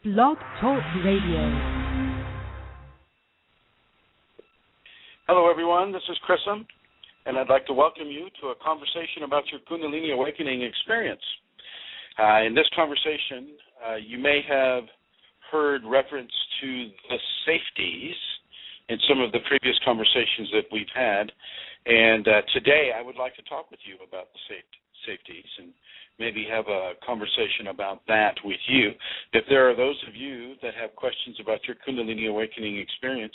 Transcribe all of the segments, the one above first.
BlogTalk Radio. Hello, everyone. This is Chrism, and I'd like to welcome you to a conversation about your Kundalini awakening experience. In this conversation, you may have heard reference to the safeties in some of the previous conversations that we've had, and today I would like to talk with you about the safeties and maybe have a conversation about that with you. If there are those of you that have questions about your Kundalini awakening experience,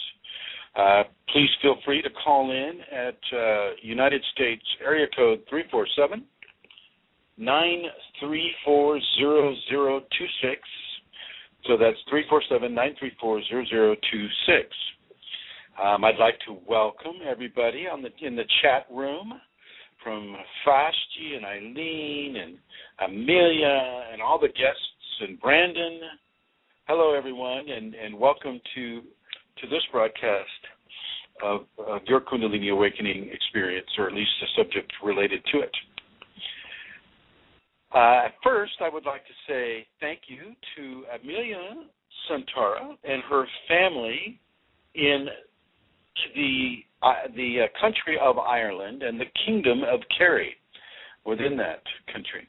please feel free to call in at United States area code 347-934-0026. So that's 347-934-0026. I'd like to welcome everybody in the chat room, from Fashti and Eileen and Amelia and all the guests and Brandon. Hello, everyone, and welcome to this broadcast of your Kundalini awakening experience, or at least a subject related to it. First, I would like to say thank you to Amelia Santara and her family in the country of Ireland and the kingdom of Kerry within that country.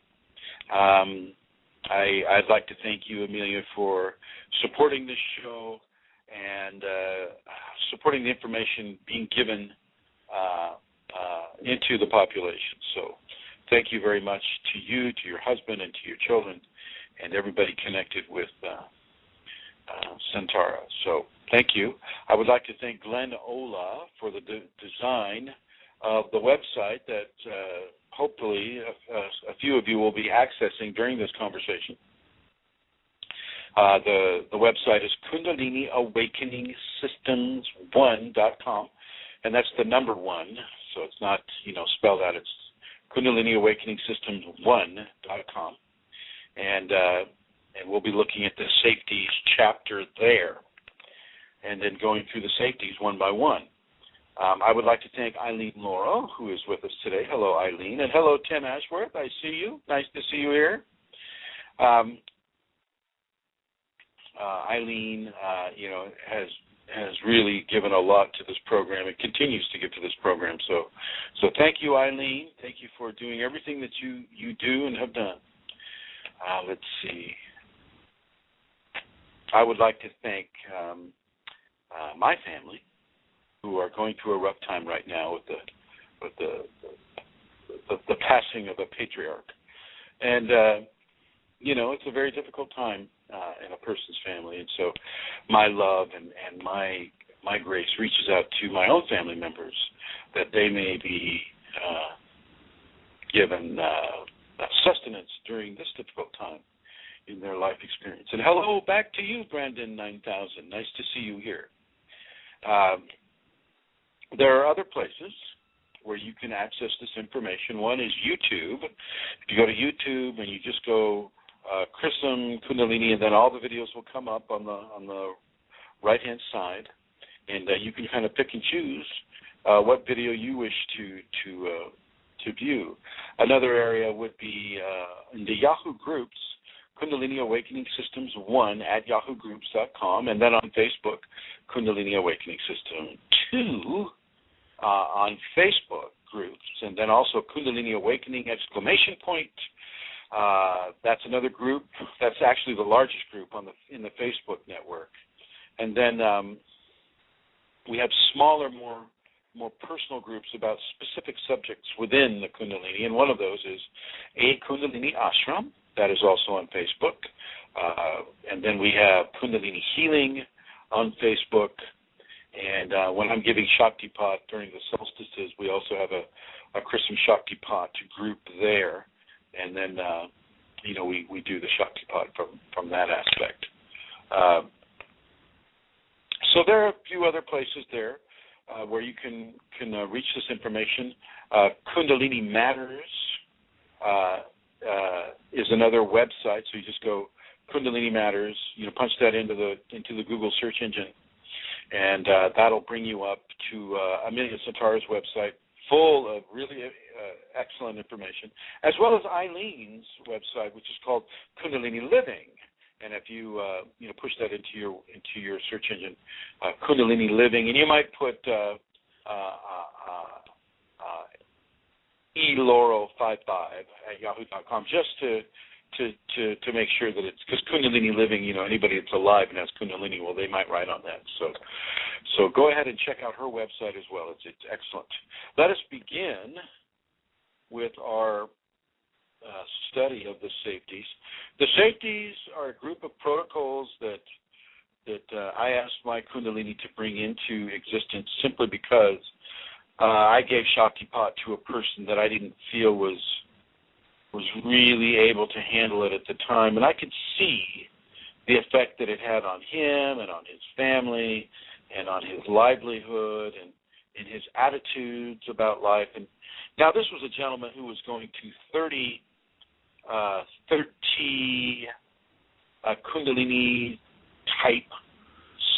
I'd like to thank you, Amelia, for supporting this show and supporting the information being given into the population. So thank you very much to you, to your husband, and to your children, and everybody connected with Santara. So thank you. I would like to thank Glenn Ola for the design of the website that hopefully a few of you will be accessing during this conversation. The website is KundaliniAwakeningSystems1.com, and that's the number one, so it's not spelled out. It's KundaliniAwakeningSystems1.com, and we'll be looking at the safeties chapter there, and then going through the safeties one by one. I would like to thank Eileen Laura, who is with us today. Hello, Eileen. And hello, Tim Ashworth. I see you. Nice to see you here. Eileen, has really given a lot to this program. It continues to give to this program. So thank you, Eileen. Thank you for doing everything that you do and have done. Let's see. I would like to thank my family, who are going through a rough time right now with the passing of a patriarch, and it's a very difficult time in a person's family, and so my love and my grace reaches out to my own family members, that they may be given sustenance during this difficult time in their life experience. And hello back to you, Brandon 9000. Nice to see you here. There are other places where you can access this information. One is YouTube. If you go to YouTube and you just go Chrism, Kundalini, and then all the videos will come up on the right-hand side, and you can kind of pick and choose what video you wish to view. Another area would be in the Yahoo groups, Kundalini Awakening Systems 1 at yahoogroups.com, and then on Facebook, Kundalini Awakening System 2 on Facebook groups, and then also Kundalini Awakening ! That's another group. That's actually the largest group in the Facebook network. And then we have smaller, more personal groups about specific subjects within the Kundalini, and one of those is a Kundalini Ashram. That is also on Facebook. And then we have Kundalini Healing on Facebook. And when I'm giving Shaktipat during the solstices, we also have a Chrism Shaktipat group there. And then, we do the Shaktipat from that aspect. So there are a few other places there where you can reach this information. Kundalini Matters is another website. So you just go Kundalini Matters, punch that into the Google search engine, and that'll bring you up to Amelia Santara's website, full of really excellent information, as well as Eileen's website, which is called Kundalini Living. And if you push that into your search engine, Kundalini Living, and you might put eloro55 at yahoo.com just to make sure that it's, because Kundalini Living, anybody that's alive and has Kundalini, well, they might write on that. So go ahead and check out her website as well. It's excellent. Let us begin with our study of the safeties. The safeties are a group of protocols that I asked my Kundalini to bring into existence simply because I gave Shaktipat to a person that I didn't feel was really able to handle it at the time, and I could see the effect that it had on him and on his family and on his livelihood and in his attitudes about life. And now this was a gentleman who was going to 30 Kundalini type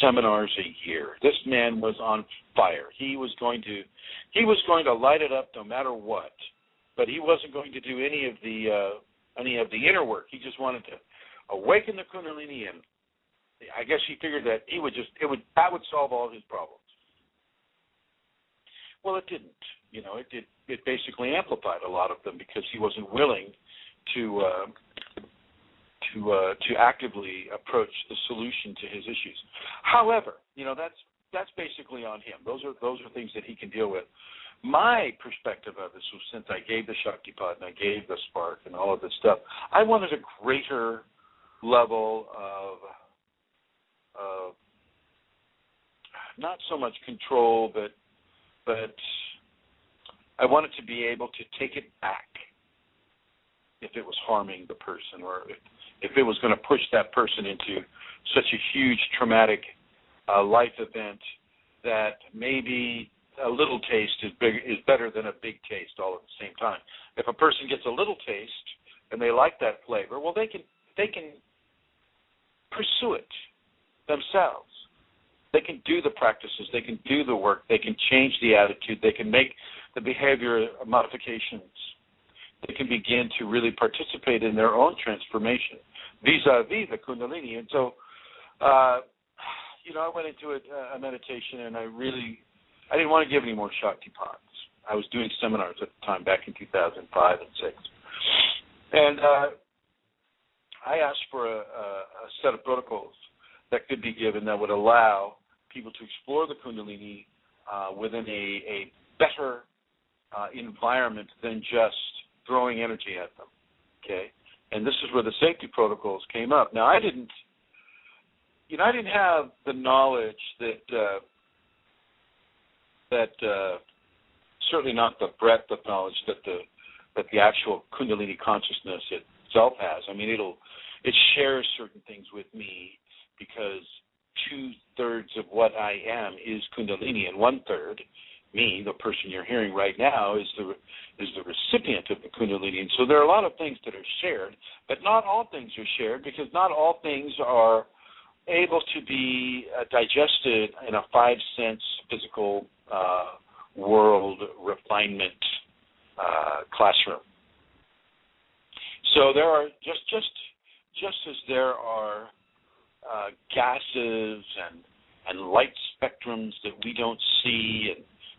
seminars a year. This man was on fire. He was going to light it up no matter what, but he wasn't going to do any of the inner work. He just wanted to awaken the Kundalini, and I guess he figured that that would solve all his problems. Well, it didn't. It basically amplified a lot of them because he wasn't willing to actively approach the solution to his issues. However, that's basically on him. Those are things that he can deal with. My perspective of this was, since I gave the Shaktipat and I gave the spark and all of this stuff, I wanted a greater level of not so much control, but I wanted to be able to take it back if it was harming the person, or if it was going to push that person into such a huge traumatic life event that maybe a little taste is better than a big taste all at the same time. If a person gets a little taste and they like that flavor, well, they can pursue it themselves. They can do the practices. They can do the work. They can change the attitude. They can make the behavior modifications. They can begin to really participate in their own transformation vis-a-vis the Kundalini. And so, I went into a meditation, and I didn't want to give any more Shaktipats. I was doing seminars at the time, back in 2005 and 2006. And I asked for a set of protocols that could be given that would allow people to explore the Kundalini within a better environment than just throwing energy at them. Okay, and this is where the safety protocols came up. Now, I didn't have the knowledge that certainly not the breadth of knowledge that the actual Kundalini consciousness itself has. I mean, it shares certain things with me because 2/3 of what I am is Kundalini, and 1/3, me, the person you're hearing right now, is the recipient of the Kundalini. And so there are a lot of things that are shared, but not all things are shared, because not all things are able to be digested in a 5-sense physical world refinement classroom. So there are just as there are gases and light spectrums that we don't see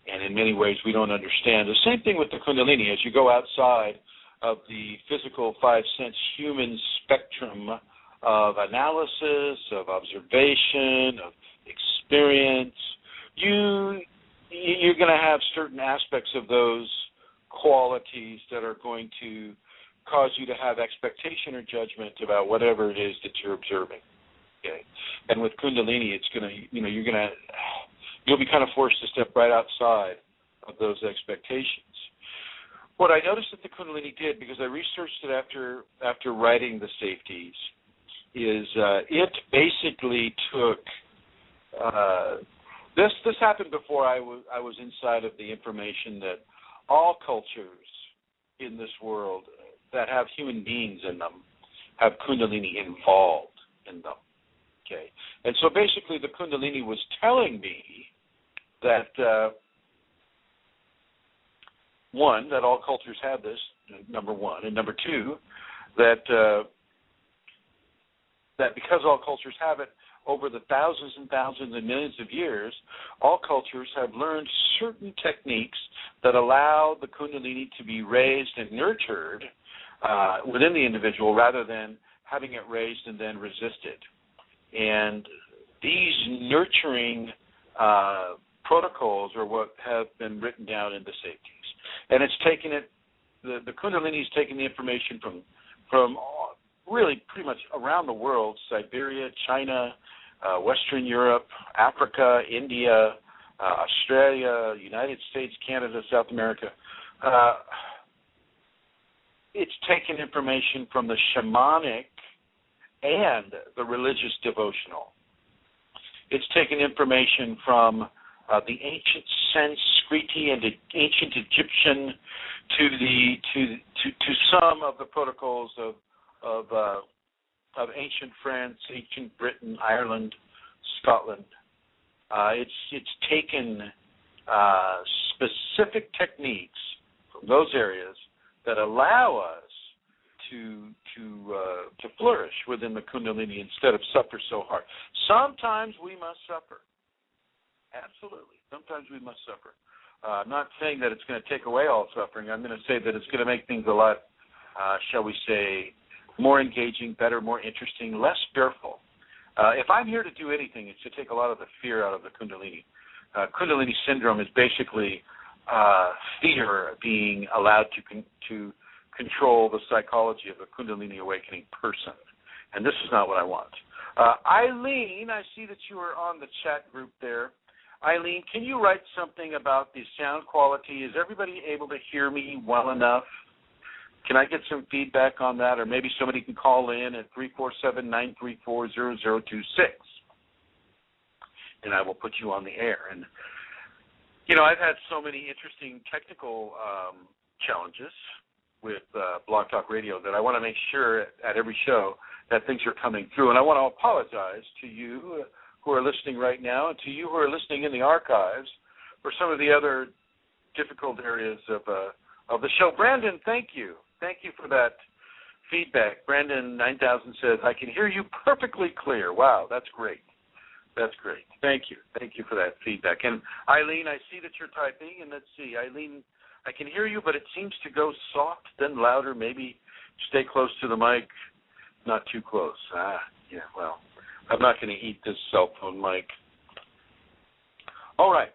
and in many ways we don't understand. The same thing with the Kundalini. As you go outside of the physical 5-sense human spectrum of analysis, of observation, of experience, you're going to have certain aspects of those qualities that are going to cause you to have expectation or judgment about whatever it is that you're observing. Okay, and with Kundalini, it's going to, you'll be kind of forced to step right outside of those expectations. What I noticed that the Kundalini did, because I researched it after writing the safeties, is it basically took this happened before I was inside of the information that all cultures in this world that have human beings in them have Kundalini involved in them. Okay, and so basically the Kundalini was telling me that one, that all cultures have this, number one, and number two, that that because all cultures have it, over the thousands and thousands and millions of years, all cultures have learned certain techniques that allow the Kundalini to be raised and nurtured within the individual rather than having it raised and then resisted. And these nurturing protocols are what have been written down in the Safeties. And it's taken it, the Kundalini has taken the information from really pretty much around the world, Siberia, China, Western Europe, Africa, India, Australia, United States, Canada, South America. It's taken information from the shamanic and the religious devotional. It's taken information from the ancient Sanskriti and ancient Egyptian to some of the protocols of ancient France, ancient Britain, Ireland, Scotland. It's taken specific techniques from those areas that allow us to flourish within the Kundalini instead of suffer so hard. Sometimes we must suffer. Absolutely. Sometimes we must suffer. I'm not saying that it's going to take away all suffering. I'm going to say that it's going to make things a lot, shall we say, more engaging, better, more interesting, less fearful. If I'm here to do anything, it's to take a lot of the fear out of the Kundalini. Kundalini syndrome is basically fear being allowed to control the psychology of a Kundalini awakening person. And this is not what I want. Eileen, I see that you are on the chat group there. Eileen, can you write something about the sound quality? Is everybody able to hear me well enough? Can I get some feedback on that? Or maybe somebody can call in at 347-934-0026. And I will put you on the air. And, you know, I've had so many interesting technical challenges with BlogTalk Radio that I want to make sure at every show that things are coming through. And I want to apologize to you who are listening right now and to you who are listening in the archives for some of the other difficult areas of the show. Brandon, thank you. Thank you for that feedback. Brandon 9000 says, I can hear you perfectly clear. Wow, that's great. That's great. Thank you. Thank you for that feedback. And Eileen, I see that you're typing, and let's see. Eileen, I can hear you, but it seems to go soft, then louder. Maybe stay close to the mic, not too close. Yeah, well, I'm not going to eat this cell phone mic. All right.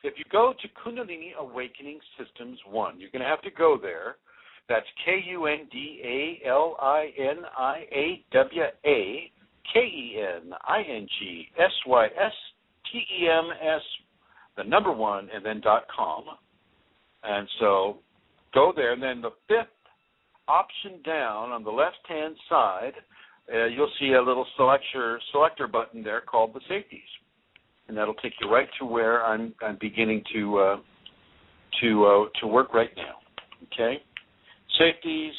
If you go to Kundalini Awakening Systems 1, you're going to have to go there. That's KUNDALIANIAWAKENINGSYSTEMS, the number 1, and then .com. And so go there, and then the fifth option down on the left-hand side, you'll see a little selector button there called the Safeties. And that'll take you right to where I'm beginning to work right now. Okay, Safeties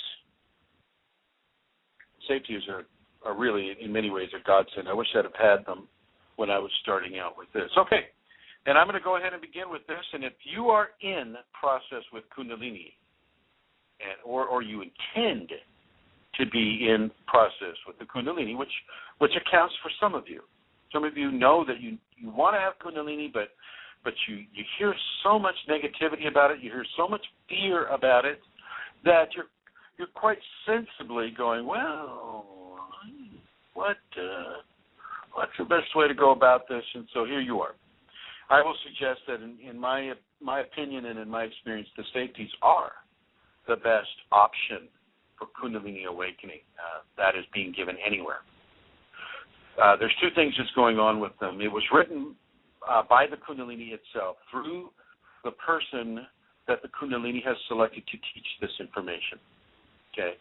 are really in many ways a godsend. I wish I'd have had them when I was starting out with this. Okay, and I'm going to go ahead and begin with this. And if you are in process with Kundalini, or you intend to be in process with the Kundalini, which accounts for some of you. Some of you know that you want to have Kundalini, but you hear so much negativity about it, you hear so much fear about it, that you're quite sensibly going, well, what's the best way to go about this? And so here you are. I will suggest that in my opinion and in my experience, the Safeties are the best option for Kundalini awakening that is being given anywhere. There's two things that's going on with them. It was written by the Kundalini itself through the person that the Kundalini has selected to teach this information. Okay.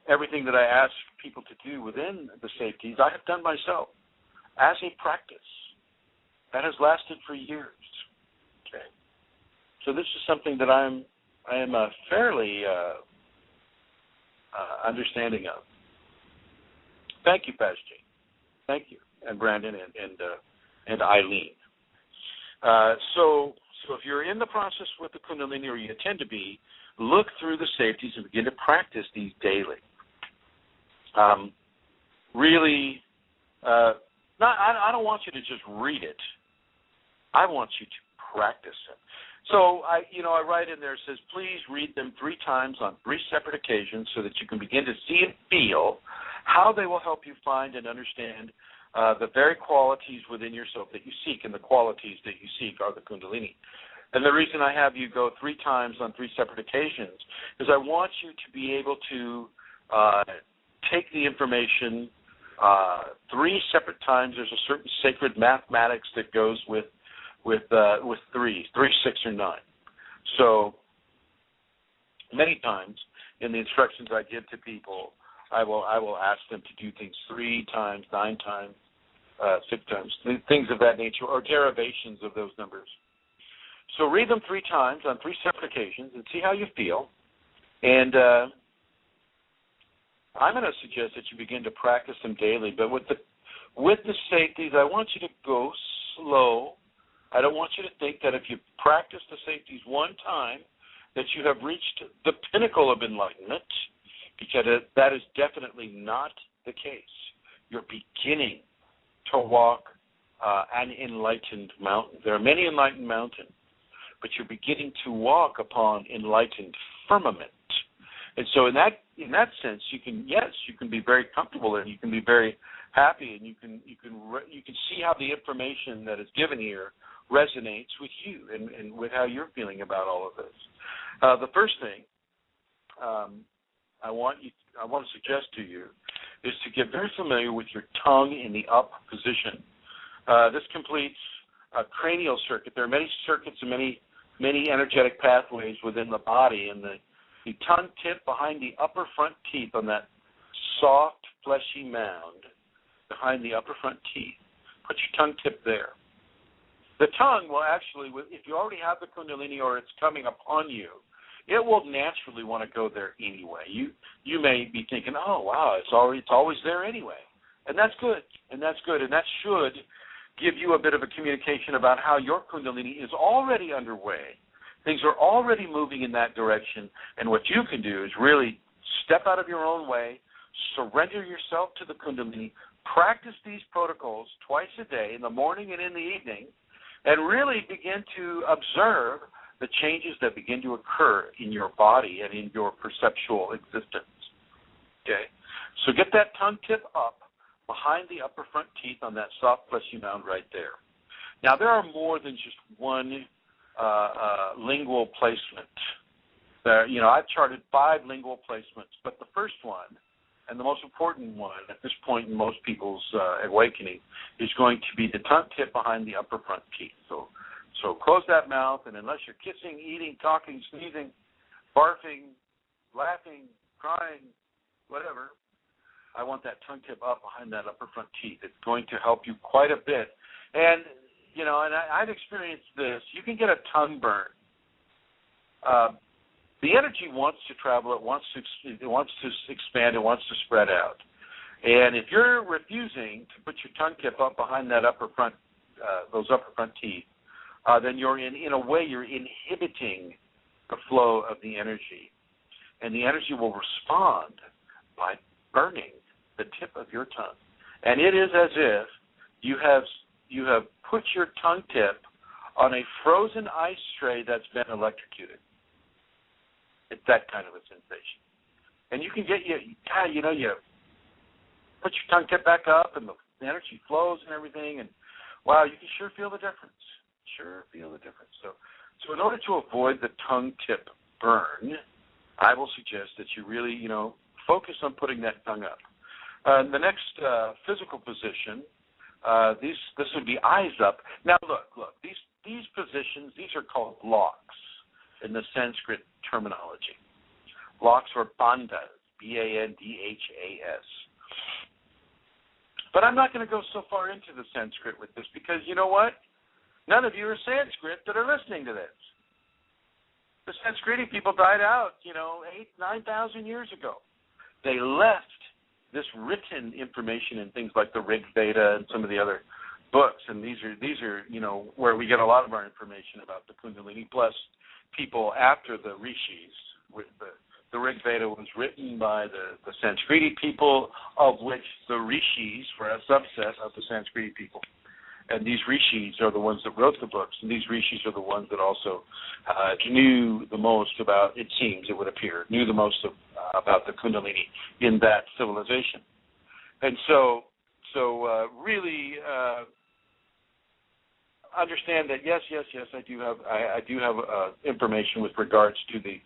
Everything that I ask people to do within the Safeties, I have done myself as a practice. That has lasted for years. Okay. So this is something that I am fairly understanding of. Thank you, Pastor Jane. Thank you, and Brandon and Eileen. So if you're in the process with the Kundalini, or you intend to be, look through the Safeties and begin to practice these daily. really, I don't want you to just read it. I want you to practice it. So I write in there, it says, please read them 3 times on 3 separate occasions so that you can begin to see and feel how they will help you find and understand the very qualities within yourself that you seek, and the qualities that you seek are the Kundalini. And the reason I have you go 3 times on 3 separate occasions is I want you to be able to take the information 3 separate times. There's a certain sacred mathematics that goes with 3, 6, or 9. So many times in the instructions I give to people, I will ask them to do things 3 times, 9 times, 6 times, things of that nature, or derivations of those numbers. So read them 3 times on 3 separate occasions and see how you feel. And I'm going to suggest that you begin to practice them daily. But with the safeties, I want you to go slow. I don't want you to think that if you practice the safeties 1 time that you have reached the pinnacle of enlightenment, because that is definitely not the case. You're beginning to walk an enlightened mountain. There are many enlightened mountains, but you're beginning to walk upon enlightened firmament. And so in that sense, you can be very comfortable and you can be very happy, and you can see how the information that is given here resonates with you and with how you're feeling about all of this. The first thing I want to suggest to you is to get very familiar with your tongue in the up position. This completes a cranial circuit. There are many circuits and many energetic pathways within the body, and the tongue tip behind the upper front teeth on that soft, fleshy mound behind the upper front teeth. Put your tongue tip there. The tongue will actually, if you already have the Kundalini or it's coming upon you, it will naturally want to go there anyway. You may be thinking, oh, wow, it's always there anyway. And that's good, and that should give you a bit of a communication about how your Kundalini is already underway. Things are already moving in that direction, and what you can do is really step out of your own way, surrender yourself to the Kundalini, practice these protocols twice a day, in the morning and in the evening, and really begin to observe the changes that begin to occur in your body and in your perceptual existence. Okay? So get that tongue tip up behind the upper front teeth on that soft fleshy mound right there. Now, there are more than just one lingual placement. I've charted 5 lingual placements, but the first one, and the most important one at this point in most people's awakening, is going to be the tongue tip behind the upper front teeth. So close that mouth, and unless you're kissing, eating, talking, sneezing, barfing, laughing, crying, whatever, I want that tongue tip up behind that upper front teeth. It's going to help you quite a bit. And, I've experienced this. You can get a tongue burn. The energy wants to travel. It wants to expand. It wants to spread out. And if you're refusing to put your tongue tip up behind that those upper front teeth, then you're in a way you're inhibiting the flow of the energy, and the energy will respond by burning the tip of your tongue. And it is as if you have put your tongue tip on a frozen ice tray that's been electrocuted. It's that kind of a sensation. And you can get you put your tongue tip back up, and the energy flows and everything, and wow, you can sure feel the difference. So in order to avoid the tongue tip burn, I will suggest that you really, focus on putting that tongue up. The next physical position, this would be eyes up. Now look, these positions, these are called blocks in the Sanskrit terminology. Blocks or bandhas, B-A-N-D-H-A-S. But I'm not going to go so far into the Sanskrit with this, because you know what? None of you are Sanskrit that are listening to this. The Sanskriti people died out, 8,000-9,000 years ago. They left this written information in things like the Rig Veda and some of the other books, and these are where we get a lot of our information about the Kundalini, plus people after the rishis with the The Rig Veda was written by the Sanskriti people, of which the Rishis were a subset of the Sanskriti people. And these Rishis are the ones that wrote the books, and these Rishis are the ones that also knew the most about, it seems, it would appear, knew the most about the Kundalini in that civilization. And so really understand that yes, I do have information with regards to the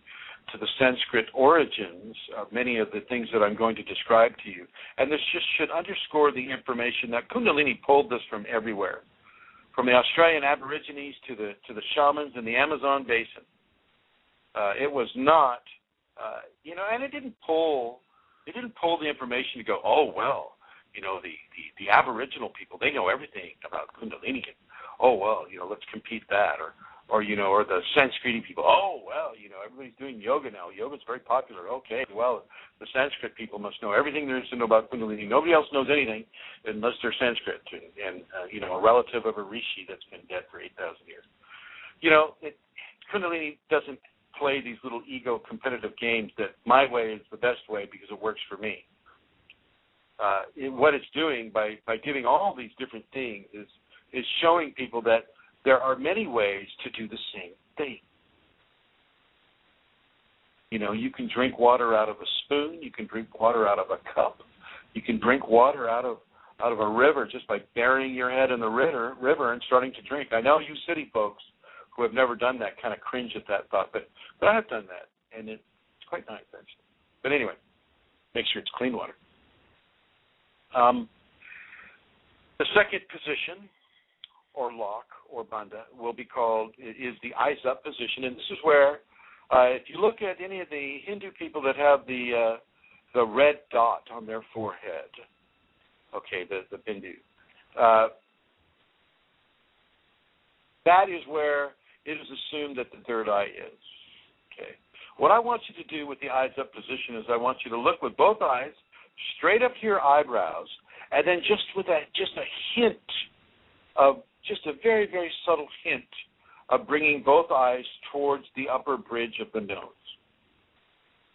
Sanskrit origins of many of the things that I'm going to describe to you. And this just should underscore the information that Kundalini pulled this from everywhere, from the Australian Aborigines to the shamans in the Amazon basin. It was not, and it didn't pull the information to go, oh well, the Aboriginal people, they know everything about Kundalini. Oh well, let's compete that, or the Sanskriti people. Oh well, everybody's doing yoga now. Yoga's very popular. Okay, well, the Sanskrit people must know everything there is to know about Kundalini. Nobody else knows anything unless they're Sanskrit and a relative of a rishi that's been dead for 8,000 years. Kundalini doesn't play these little ego competitive games that my way is the best way because it works for me. What it's doing by giving all these different things is showing people that there are many ways to do the same thing. You can drink water out of a spoon. You can drink water out of a cup. You can drink water out of a river just by burying your head in the river and starting to drink. I know you city folks who have never done that kind of cringe at that thought, but I have done that, and it's quite nice, actually. But anyway, make sure it's clean water. The second position, or lock, or bandha, is the eyes up position. And this is where, if you look at any of the Hindu people that have the red dot on their forehead, okay, the bindu, that is where it is assumed that the third eye is. Okay. What I want you to do with the eyes up position is I want you to look with both eyes straight up to your eyebrows, and then just with a hint of, just a very, very subtle hint of bringing both eyes towards the upper bridge of the nose.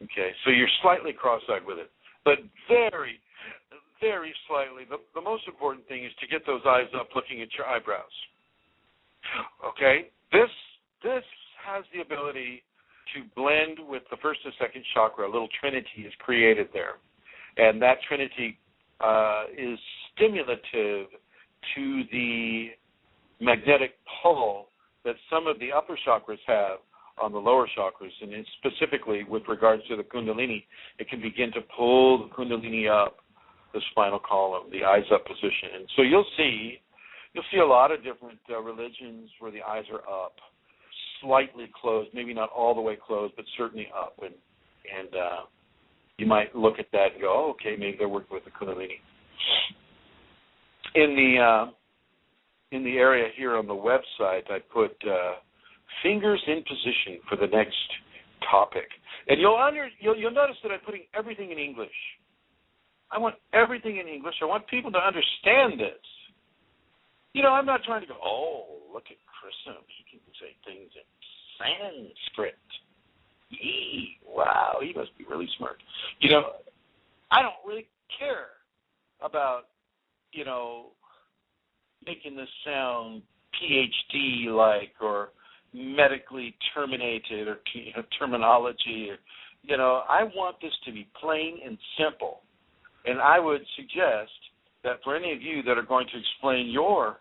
Okay, so you're slightly cross-eyed with it, but very, very slightly. The most important thing is to get those eyes up looking at your eyebrows. Okay, this has the ability to blend with the first and second chakra. A little trinity is created there, and that trinity is stimulative to the magnetic pull that some of the upper chakras have on the lower chakras, and specifically with regards to the Kundalini, it can begin to pull the Kundalini up the spinal column, the eyes up position. And so you'll see a lot of different religions where the eyes are up, slightly closed, maybe not all the way closed, but certainly up, and you might look at that and go, oh, okay, maybe they're working with the Kunalini. In the area here on the website, I put fingers in position for the next topic, and you'll notice that I'm putting everything in English. I want everything in English. I want people to understand this. I'm not trying to go, oh, look at Chrism. He can say things in Sanskrit. Yee, wow, he must be really smart. I don't really care about, making this sound PhD-like or medically terminated or terminology. I want this to be plain and simple. And I would suggest that for any of you that are going to explain your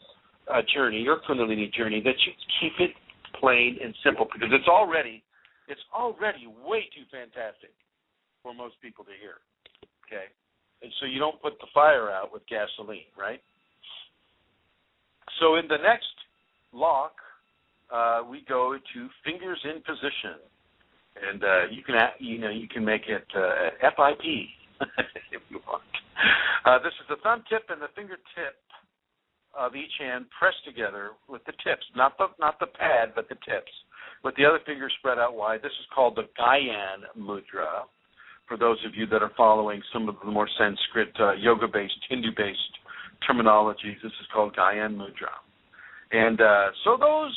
journey, your Kundalini journey, that you keep it plain and simple, because it's already way too fantastic for most people to hear. Okay, and so you don't put the fire out with gasoline, right? So in the next lock, we go to fingers in position, and you can make it FIP if you want. This is the thumb tip and the fingertip of each hand pressed together with the tips, not the pad, but the tips, with the other finger spread out wide. This is called the Gyan Mudra. For those of you that are following some of the more Sanskrit, yoga-based, Hindu-based terminologies, this is called Gyan Mudra. And so those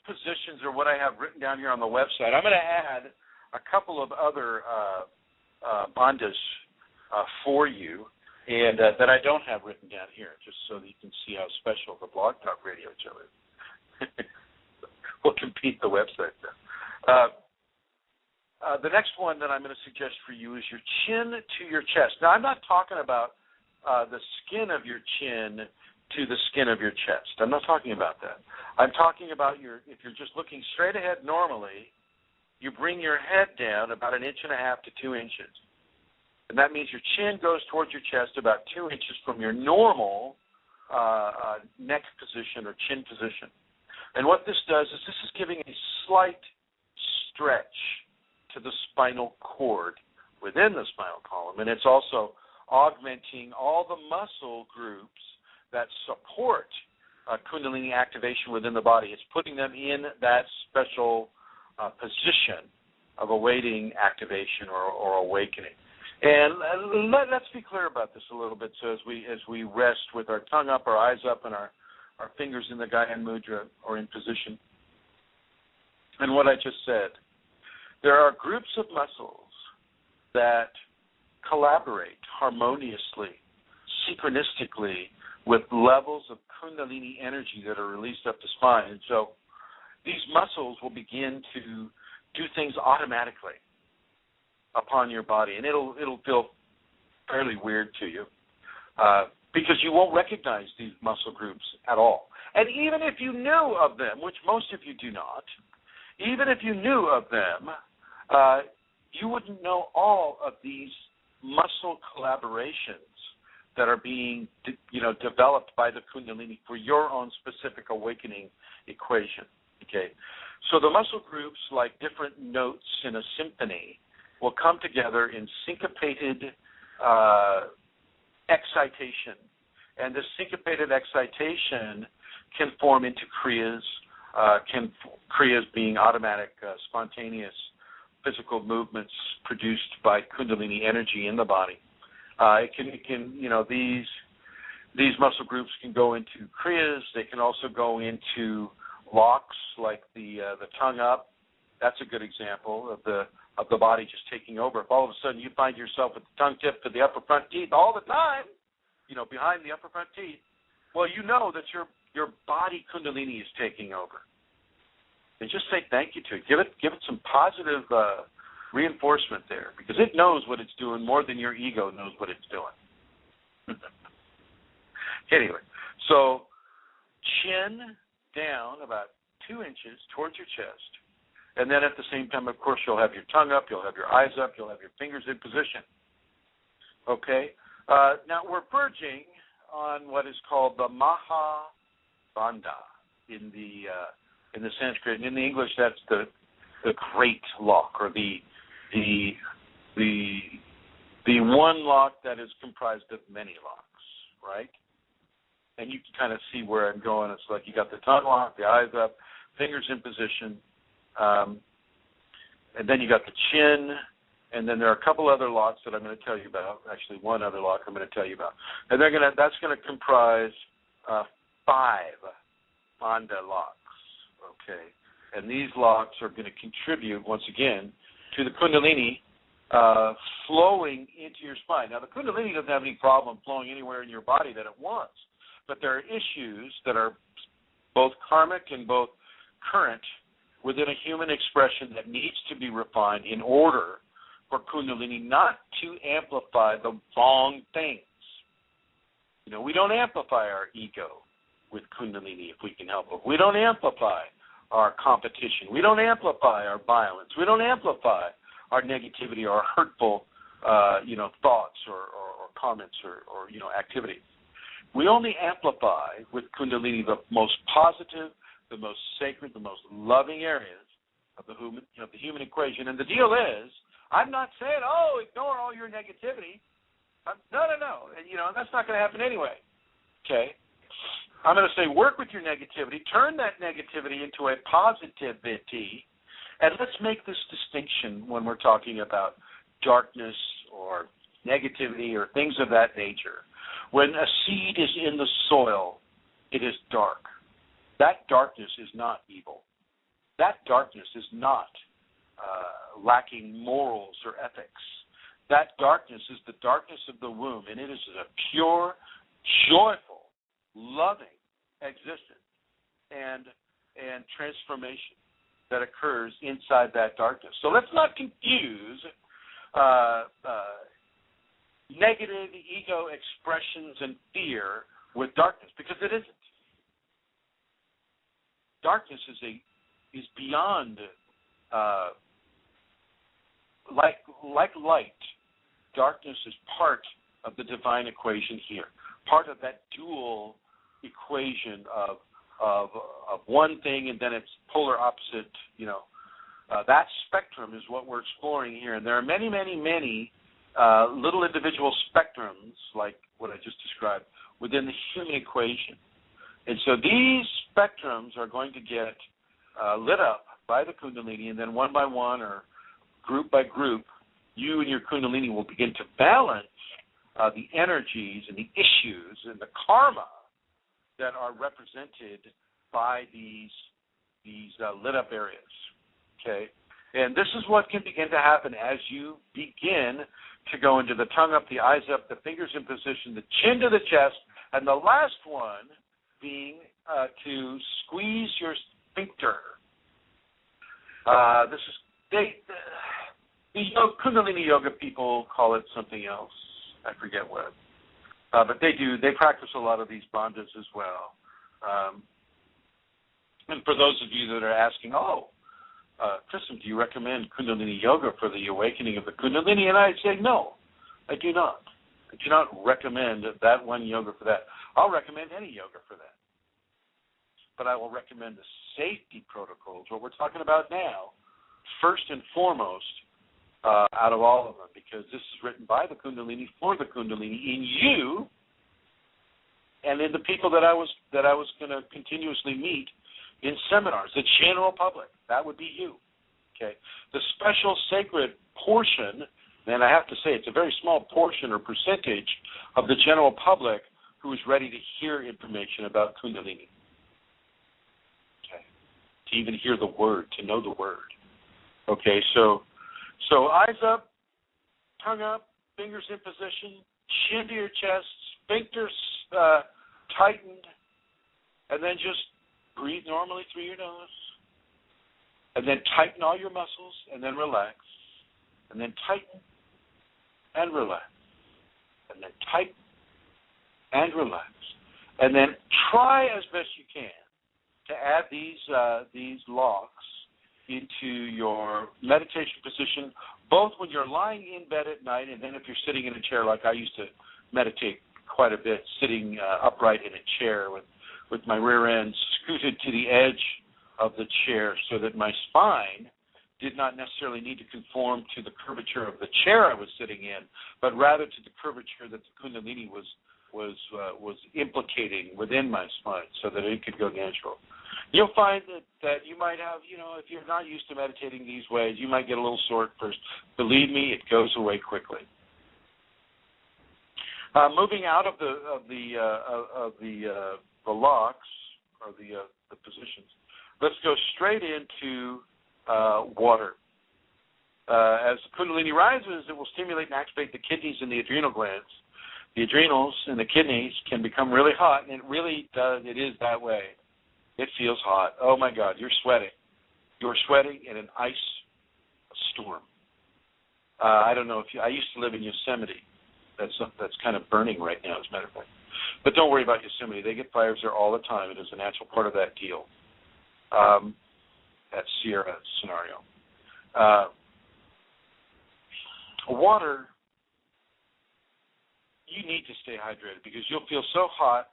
positions are what I have written down here on the website. I'm going to add a couple of other bandhas for you, and that I don't have written down here, just so that you can see how special the BlogTalk radio show is. We'll compete the website there. The next one that I'm going to suggest for you is your chin to your chest. Now, I'm not talking about the skin of your chin to the skin of your chest. I'm not talking about that. I'm talking about if you're just looking straight ahead normally, you bring your head down about 1.5 to 2 inches. And that means your chin goes towards your chest about 2 inches from your normal neck position or chin position. And what this does is this is giving a slight stretch to the spinal cord within the spinal column. And it's also augmenting all the muscle groups that support Kundalini activation within the body. It's putting them in that special position of awaiting activation or awakening. And let's be clear about this a little bit. So as we rest with our tongue up, our eyes up, and our fingers in the Gyan Mudra or in position. And what I just said, there are groups of muscles that collaborate harmoniously, synchronistically, with levels of Kundalini energy that are released up the spine. And so these muscles will begin to do things automatically upon your body, and it'll feel fairly weird to you because you won't recognize these muscle groups at all. And even if you knew of them, which most of you do not, even if you knew of them, you wouldn't know all of these muscle collaborations that are being developed by the Kundalini for your own specific awakening equation. Okay, so the muscle groups, like different notes in a symphony, will come together in syncopated excitation. And this syncopated excitation can form into kriyas, kriyas being automatic, spontaneous physical movements produced by Kundalini energy in the body. These muscle groups can go into kriyas. They can also go into locks, like the tongue up. That's a good example of the body just taking over. If all of a sudden you find yourself with the tongue tip to the upper front teeth all the time, behind the upper front teeth, well, you know that your body Kundalini is taking over. And just say thank you to it. Give it some positive reinforcement there, because it knows what it's doing more than your ego knows what it's doing. Anyway, so chin down about 2 inches towards your chest. And then at the same time, of course, you'll have your tongue up, you'll have your eyes up, you'll have your fingers in position. Okay? Now we're verging on what is called the Maha Bandha in the Sanskrit, and in the English, that's the great lock, or the one lock that is comprised of many locks, right? And you can kind of see where I'm going. It's like you got the tongue lock, the eyes up, fingers in position. And then you got the chin, and then there are a couple other locks that I'm going to tell you about. Actually, one other lock I'm going to tell you about. And that's going to comprise 5 bandha locks, okay? And these locks are going to contribute, once again, to the Kundalini flowing into your spine. Now, the Kundalini doesn't have any problem flowing anywhere in your body that it wants, but there are issues that are both karmic and both current within a human expression that needs to be refined in order for Kundalini not to amplify the wrong things. We don't amplify our ego with Kundalini if we can help it. We don't amplify our competition. We don't amplify our violence. We don't amplify our negativity or hurtful, thoughts or comments or activity. We only amplify with Kundalini the most positive, the most sacred, the most loving areas of the human equation. And the deal is, I'm not saying, ignore all your negativity. No. And, that's not going to happen anyway. Okay? I'm going to say work with your negativity, turn that negativity into a positivity, and let's make this distinction when we're talking about darkness or negativity or things of that nature. When a seed is in the soil, it is dark. That darkness is not evil. That darkness is not lacking morals or ethics. That darkness is the darkness of the womb, and it is a pure, joyful, loving existence and transformation that occurs inside that darkness. So let's not confuse negative ego expressions and fear with darkness, because it isn't. Darkness is beyond like light. Darkness is part of the divine equation here, part of that dual equation of one thing and then its polar opposite. That spectrum is what we're exploring here, and there are many, many, many little individual spectrums, like what I just described, within the human equation. And so these spectrums are going to get lit up by the Kundalini, and then one by one or group by group, you and your Kundalini will begin to balance the energies and the issues and the karma that are represented by these lit up areas. Okay? And this is what can begin to happen as you begin to go into the tongue up, the eyes up, the fingers in position, the chin to the chest, and the last one being to squeeze your sphincter. The Kundalini yoga people call it something else. I forget what. But they practice a lot of these bandhas as well. And for those of you that are asking, Chrism, do you recommend Kundalini yoga for the awakening of the Kundalini? And I say, no, I do not. I do not recommend that one yoga for that. I'll recommend any yoga for that. But I will recommend the safety protocols, what we're talking about now, first and foremost, out of all of them, because this is written by the Kundalini for the Kundalini in you and in the people that I was going to continuously meet in seminars, the general public. That would be you. Okay. The special sacred portion, and I have to say it's a very small portion or percentage of the general public who is ready to hear information about Kundalini. Okay. To even hear the word, to know the word. Okay, so eyes up, tongue up, fingers in position, chin to your chest, sphincters tightened, and then just breathe normally through your nose, and then tighten all your muscles, and then relax, and then tighten and relax, and then tighten and relax, and then try as best you can to add these locks into your meditation position, both when you're lying in bed at night and then if you're sitting in a chair, like I used to meditate quite a bit, sitting upright in a chair with my rear end scooted to the edge of the chair so that my spine did not necessarily need to conform to the curvature of the chair I was sitting in, but rather to the curvature that the Kundalini was implicating within my spine so that it could go natural. You'll find that you might have, if you're not used to meditating these ways, you might get a little sore at first. Believe me, it goes away quickly. Moving out of the locks or the positions, let's go straight into water. As the Kundalini rises, it will stimulate and activate the kidneys and the adrenal glands. The adrenals and the kidneys can become really hot, and it really does. It is that way. It feels hot. Oh, my God, you're sweating. You're sweating in an ice storm. I don't know if I used to live in Yosemite. That's kind of burning right now, as a matter of fact. But don't worry about Yosemite. They get fires there all the time. It is a natural part of that deal, that Sierra scenario. Water, you need to stay hydrated because you'll feel so hot.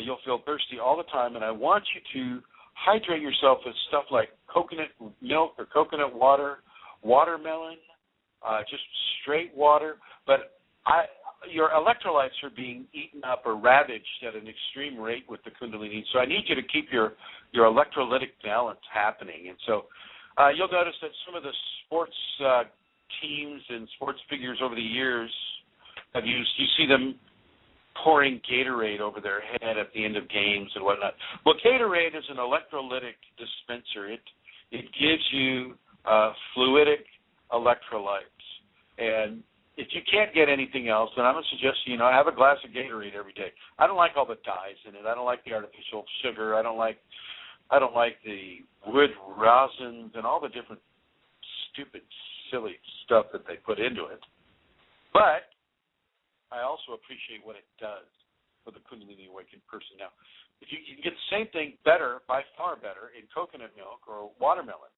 You'll feel thirsty all the time, and I want you to hydrate yourself with stuff like coconut milk or coconut water, watermelon, just straight water. But your electrolytes are being eaten up or ravaged at an extreme rate with the Kundalini, so I need you to keep your electrolytic balance happening. And so you'll notice that some of the sports teams and sports figures over the years have used, you see them pouring Gatorade over their head at the end of games and whatnot. Well, Gatorade is an electrolytic dispenser. It gives you fluidic electrolytes. And if you can't get anything else, then I'm going to suggest have a glass of Gatorade every day. I don't like all the dyes in it. I don't like the artificial sugar. I don't like the wood resins and all the different stupid, silly stuff that they put into it. But I also appreciate what it does for the Kundalini awakened person. Now, if you can get the same thing better, by far better, in coconut milk or watermelon.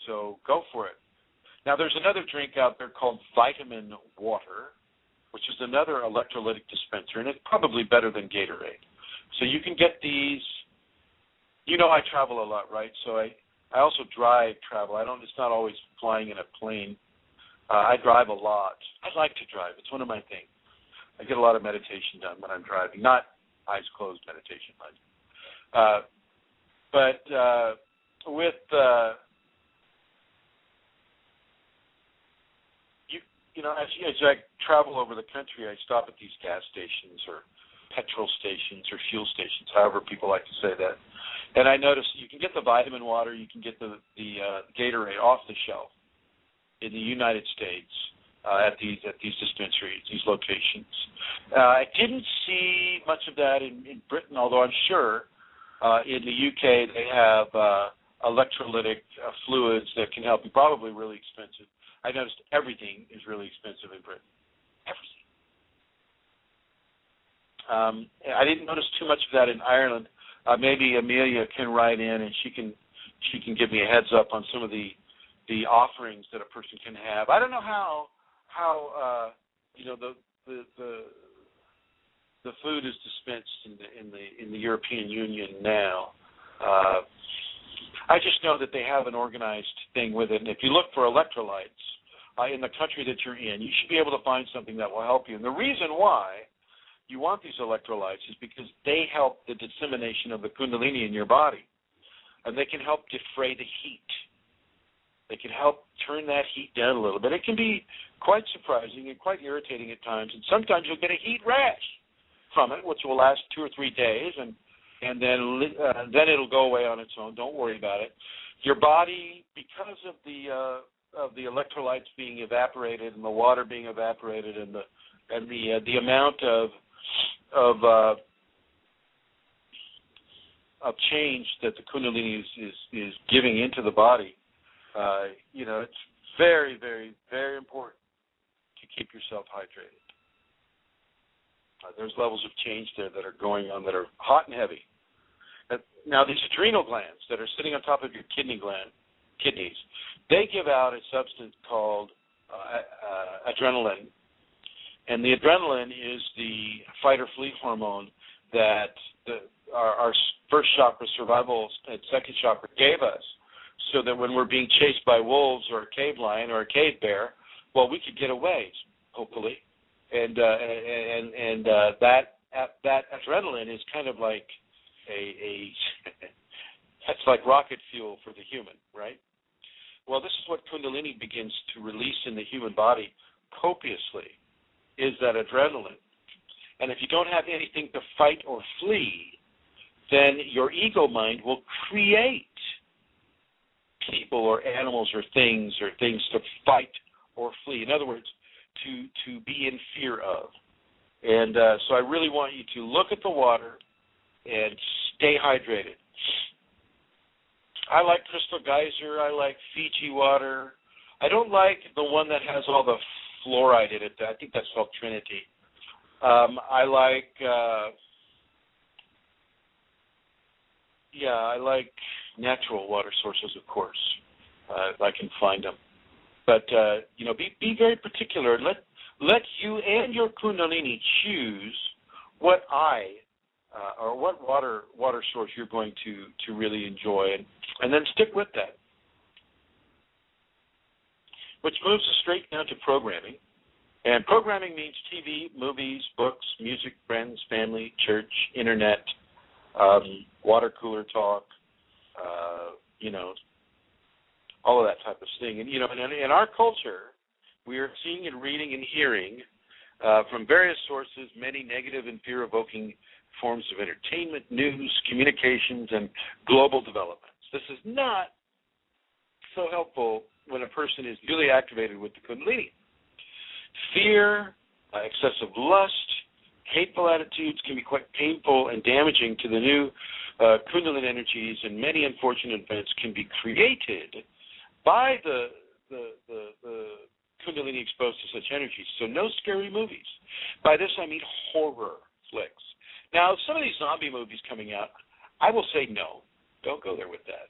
So go for it. Now, there's another drink out there called vitamin water, which is another electrolytic dispenser, and it's probably better than Gatorade. So you can get these. I travel a lot, right? So I also travel. It's not always flying in a plane. I drive a lot. I like to drive. It's one of my things. I get a lot of meditation done when I'm driving, not eyes closed meditation, but with as I travel over the country, I stop at these gas stations or petrol stations or fuel stations, however people like to say that. And I notice you can get the vitamin water, you can get the Gatorade off the shelf in the United States at these dispensaries, these locations. I didn't see much of that in Britain, although I'm sure in the UK they have electrolytic fluids that can help you, probably really expensive. I noticed everything is really expensive in Britain. Everything. I didn't notice too much of that in Ireland. Maybe Amelia can write in and she can give me a heads up on some of the offerings that a person can have. I don't know how the food is dispensed in the European Union now. I just know that they have an organized thing with it, and if you look for electrolytes in the country that you're in, you should be able to find something that will help you. And the reason why you want these electrolytes is because they help the dissemination of the Kundalini in your body, and they can help defray the heat. They can help turn that heat down a little bit. It can be quite surprising and quite irritating at times, and sometimes you'll get a heat rash from it, which will last 2 or 3 days, and then it'll go away on its own. Don't worry about it. Your body, because of the electrolytes being evaporated and the water being evaporated and the amount of change that the Kundalini is giving into the body, it's very, very, very important to keep yourself hydrated. There's levels of change there that are going on that are hot and heavy. Now, these adrenal glands that are sitting on top of your kidneys, they give out a substance called adrenaline. And the adrenaline is the fight or flee hormone that our first chakra, survival, and second chakra gave us, so that when we're being chased by wolves or a cave lion or a cave bear, well, we could get away, hopefully. And that adrenaline is kind of like that's like rocket fuel for the human, right? Well, this is what Kundalini begins to release in the human body copiously, is that adrenaline. And if you don't have anything to fight or flee, then your ego mind will create people or animals or things to fight or flee. In other words, to be in fear of. And so I really want you to look at the water and stay hydrated. I like Crystal Geyser. I like Fiji water. I don't like the one that has all the fluoride in it. I think that's called Trinity. I like natural water sources, of course, if I can find them. But be very particular. Let you and your Kundalini choose what or what water source you're going to really enjoy, and then stick with that. Which moves us straight down to programming. And programming means TV, movies, books, music, friends, family, church, internet, water cooler talk, all of that type of thing. And, in our culture, we are seeing and reading and hearing from various sources many negative and fear-evoking forms of entertainment, news, communications, and global developments. This is not so helpful when a person is really activated with the Kundalini. Fear, excessive lust, hateful attitudes can be quite painful and damaging to the new Kundalini energies, and many unfortunate events can be created by the Kundalini exposed to such energies. So no scary movies. By this I mean horror flicks. Now, some of these zombie movies coming out, I will say no. Don't go there with that.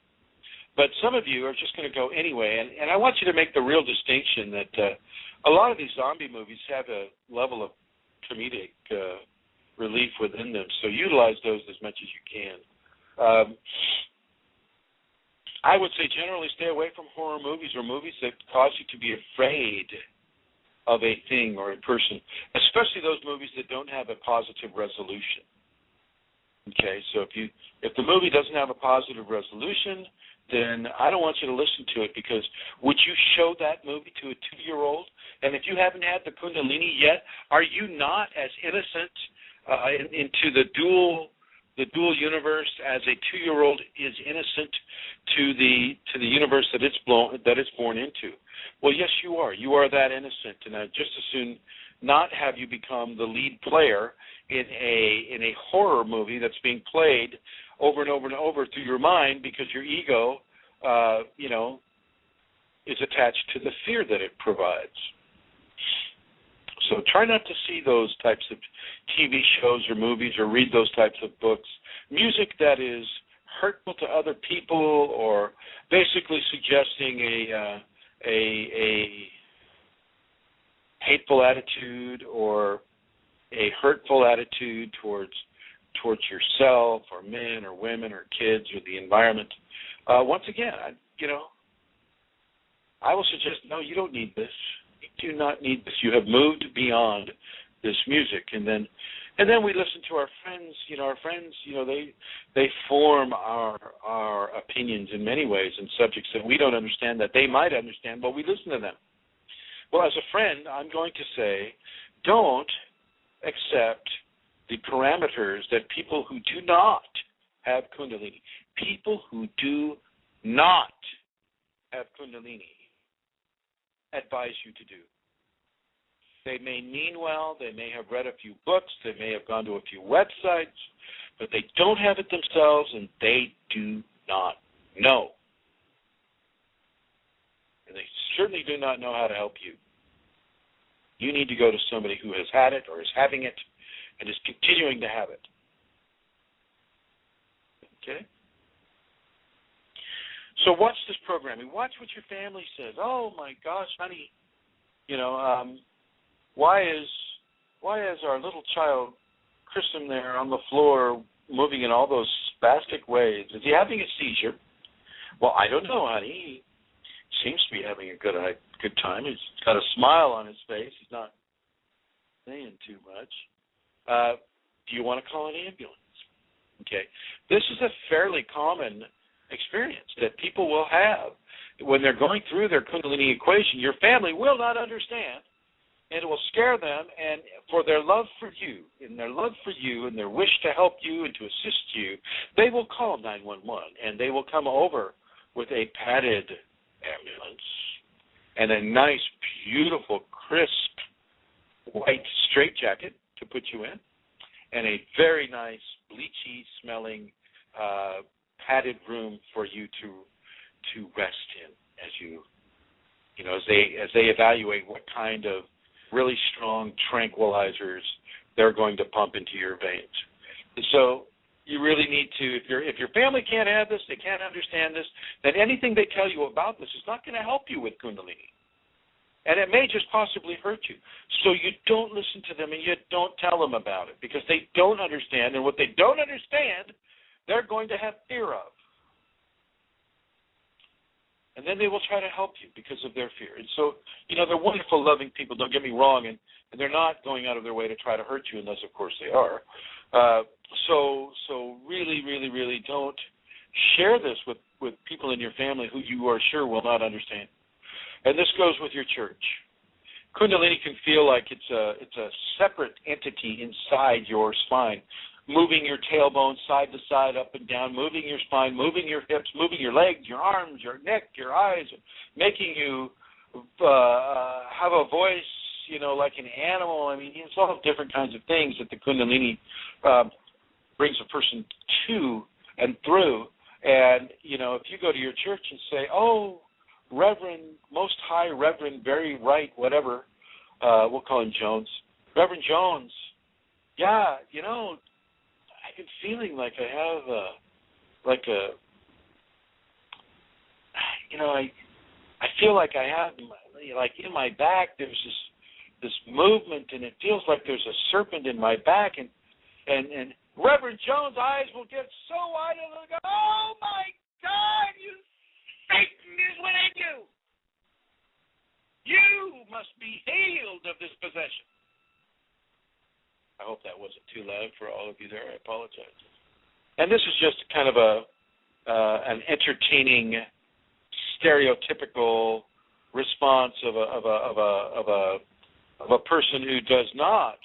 But some of you are just going to go anyway, and I want you to make the real distinction that a lot of these zombie movies have a level of comedic relief within them, so utilize those as much as you can. I would say generally stay away from horror movies or movies that cause you to be afraid of a thing or a person, especially those movies that don't have a positive resolution. Okay, so if the movie doesn't have a positive resolution, then I don't want you to listen to it, because would you show that movie to a 2-year-old? And if you haven't had the Kundalini yet, are you not as innocent into the dual universe as a 2-year-old is innocent to the universe that it's born into? Well, yes, you are. You are that innocent, and I'd just as soon not have you become the lead player in a horror movie that's being played over and over and over through your mind, because your ego, is attached to the fear that it provides. So try not to see those types of TV shows or movies or read those types of books. Music that is hurtful to other people or basically suggesting a hateful attitude or a hurtful attitude towards yourself or men or women or kids or the environment. Once again, I will suggest, no, you don't need this. You do not need this. You have moved beyond this music. And then we listen to our friends. Our friends, they form our opinions in many ways in subjects that we don't understand, that they might understand, but we listen to them. Well, as a friend, I'm going to say, don't accept the parameters that people who do not have Kundalini, people who do not have Kundalini, advise you to do. They may mean well, they may have read a few books, they may have gone to a few websites, but they don't have it themselves, and they do not know. And they certainly do not know how to help you. You need to go to somebody who has had it or is having it and is continuing to have it. Okay? So watch this programming. Watch what your family says. Oh, my gosh, honey, why is our little child, Chrism, there on the floor moving in all those spastic ways? Is he having a seizure? Well, I don't know, honey. He seems to be having a good time. He's got a smile on his face. He's not saying too much. Do you want to call an ambulance? Okay. This is a fairly common experience that people will have when they're going through their Kundalini equation. Your family will not understand, and it will scare them, and for their love for you and their wish to help you and to assist you, they will call 911, and they will come over with a padded ambulance and a nice, beautiful, crisp, white straitjacket to put you in, and a very nice, bleachy-smelling padded room for you to rest in as they evaluate what kind of really strong tranquilizers they're going to pump into your veins. And so you really need to, if your family can't have this, they can't understand this, then anything they tell you about this is not going to help you with Kundalini. And it may just possibly hurt you. So you don't listen to them and you don't tell them about it, because they don't understand, and what they don't understand, they're going to have fear of. And then they will try to help you because of their fear. And so, they're wonderful, loving people, don't get me wrong, and they're not going out of their way to try to hurt you, unless, of course, they are. So really, really, really don't share this with people in your family who you are sure will not understand. And this goes with your church. Kundalini can feel like it's a separate entity inside your spine. moving your tailbone side to side, up and down, moving your spine, moving your hips, moving your legs, your arms, your neck, your eyes, making you have a voice, like an animal. I mean, it's all different kinds of things that the Kundalini brings a person to and through. And, if you go to your church and say, oh, Reverend, Most High Reverend, very right, whatever, we'll call him Jones. Reverend Jones, yeah, I've been feeling like I have I feel like I have, like in my back, there's this movement, and it feels like there's a serpent in my back, and Reverend Jones' eyes will get so wide, and they'll go, oh my God, Satan is within you. You must be healed of this possession. I hope that wasn't too loud for all of you there. I apologize. And this is just kind of an entertaining, stereotypical response of a person who does not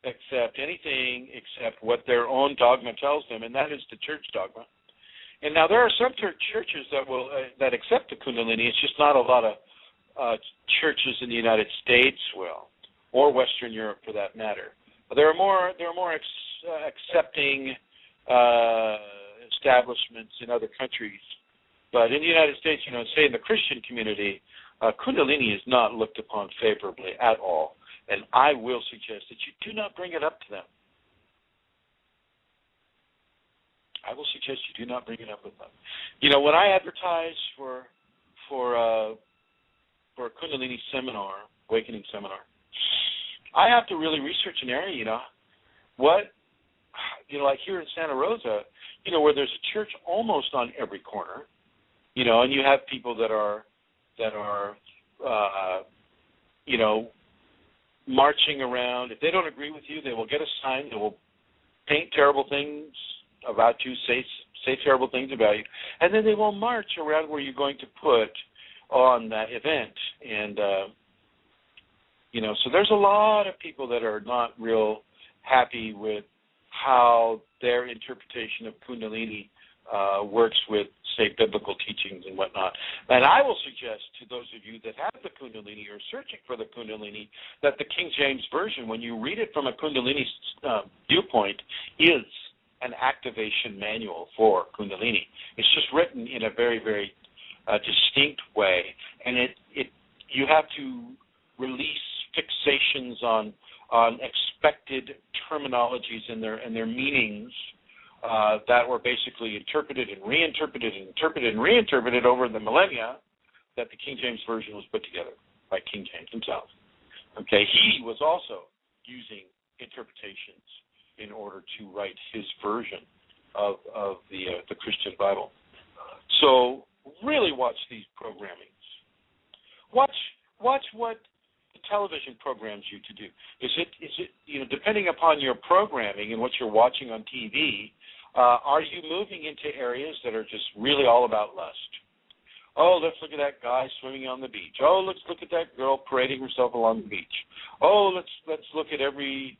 accept anything except what their own dogma tells them, and that is the church dogma. And now there are some churches that accept the Kundalini. It's just not a lot of churches in the United States will, or Western Europe for that matter. There are more accepting establishments in other countries, but in the United States, say in the Christian community, Kundalini is not looked upon favorably at all. And I will suggest that you do not bring it up to them. I will suggest you do not bring it up with them. When I advertise for a Kundalini seminar, awakening seminar, I have to really research an area, like here in Santa Rosa, where there's a church almost on every corner, and you have people that are marching around. If they don't agree with you, they will get a sign. They will paint terrible things about you, say terrible things about you, and then they will march around where you're going to put on that event. And, so there's a lot of people that are not real happy with how their interpretation of Kundalini works with, say, biblical teachings and whatnot. And I will suggest to those of you that have the Kundalini or searching for the Kundalini that the King James Version, when you read it from a Kundalini viewpoint, is an activation manual for Kundalini. It's just written in a very, very distinct way, and you have to release fixations on expected terminologies and their meanings that were basically interpreted and reinterpreted over the millennia that the King James Version was put together by King James himself. Okay, he was also using interpretations in order to write his version of the Christian Bible. So really watch these programmings. Watch what the television programs you to do. Is it depending upon your programming and what you're watching on TV, are you moving into areas that are just really all about lust? Oh, let's look at that guy swimming on the beach. Oh, let's look at that girl parading herself along the beach. Oh, let's look at every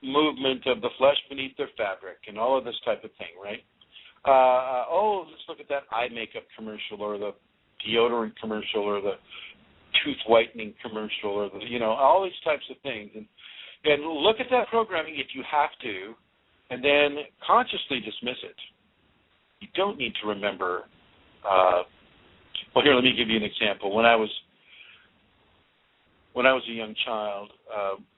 movement of the flesh beneath their fabric and all of this type of thing, right? Let's look at that eye makeup commercial or the deodorant commercial or the tooth whitening commercial or all these types of things. And look at that programming if you have to, and then consciously dismiss it. You don't need to remember. Here, let me give you an example. When I was a young child,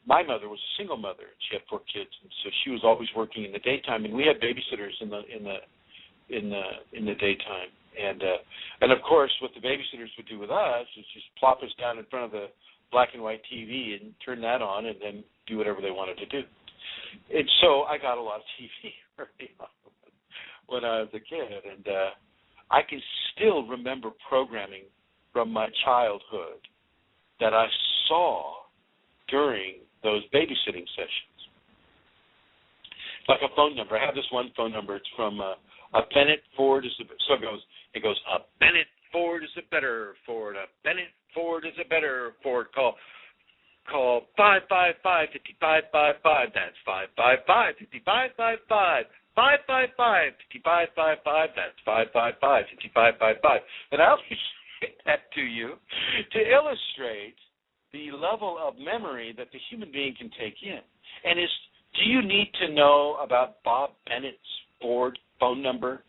my mother was a single mother. She had 4 kids, and so she was always working in the daytime, and we had babysitters in the daytime. And of course, what the babysitters would do with us is just plop us down in front of the black and white TV and turn that on, and then do whatever they wanted to do. And so I got a lot of TV early on when I was a kid, and I can still remember programming from my childhood that I saw during those babysitting sessions. Like a phone number. I have this one phone number. It's from a Bennett Ford is it goes, a Bennett Ford is a better Ford. A Bennett Ford is a better Ford. Call call 555-5555. That's 555-5555. 555-5555. That's 555-5555. And I'll be saying that to you to illustrate the level of memory that the human being can take in. And do you need to know about Bob Bennett's Ford phone number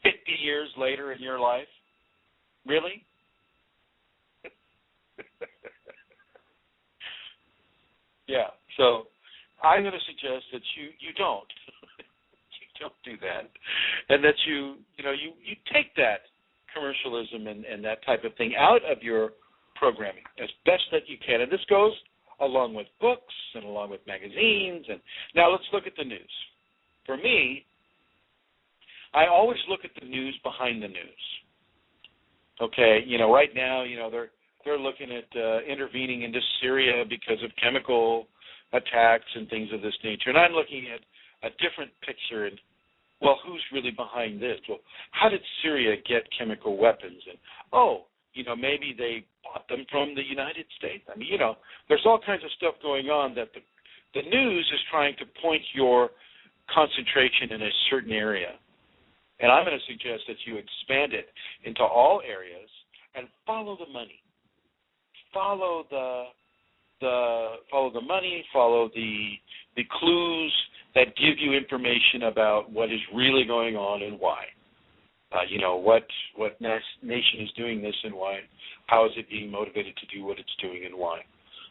50 years later in your life? Really? Yeah. So I'm going to suggest that you don't. You don't do that. And that you take that commercialism and that type of thing out of your programming as best that you can. And this goes along with books and along with magazines. And now let's look at the news. For me, I always look at the news behind the news. Okay, right now, they're looking at intervening into Syria because of chemical attacks and things of this nature. And I'm looking at a different picture and, well, who's really behind this? Well, how did Syria get chemical weapons? And, maybe they bought them from the United States. I mean, there's all kinds of stuff going on that the news is trying to point your concentration in a certain area. And I'm going to suggest that you expand it into all areas and follow the money. Follow the money, follow the clues that give you information about what is really going on and why. What nation is doing this and why? How is it being motivated to do what it's doing and why?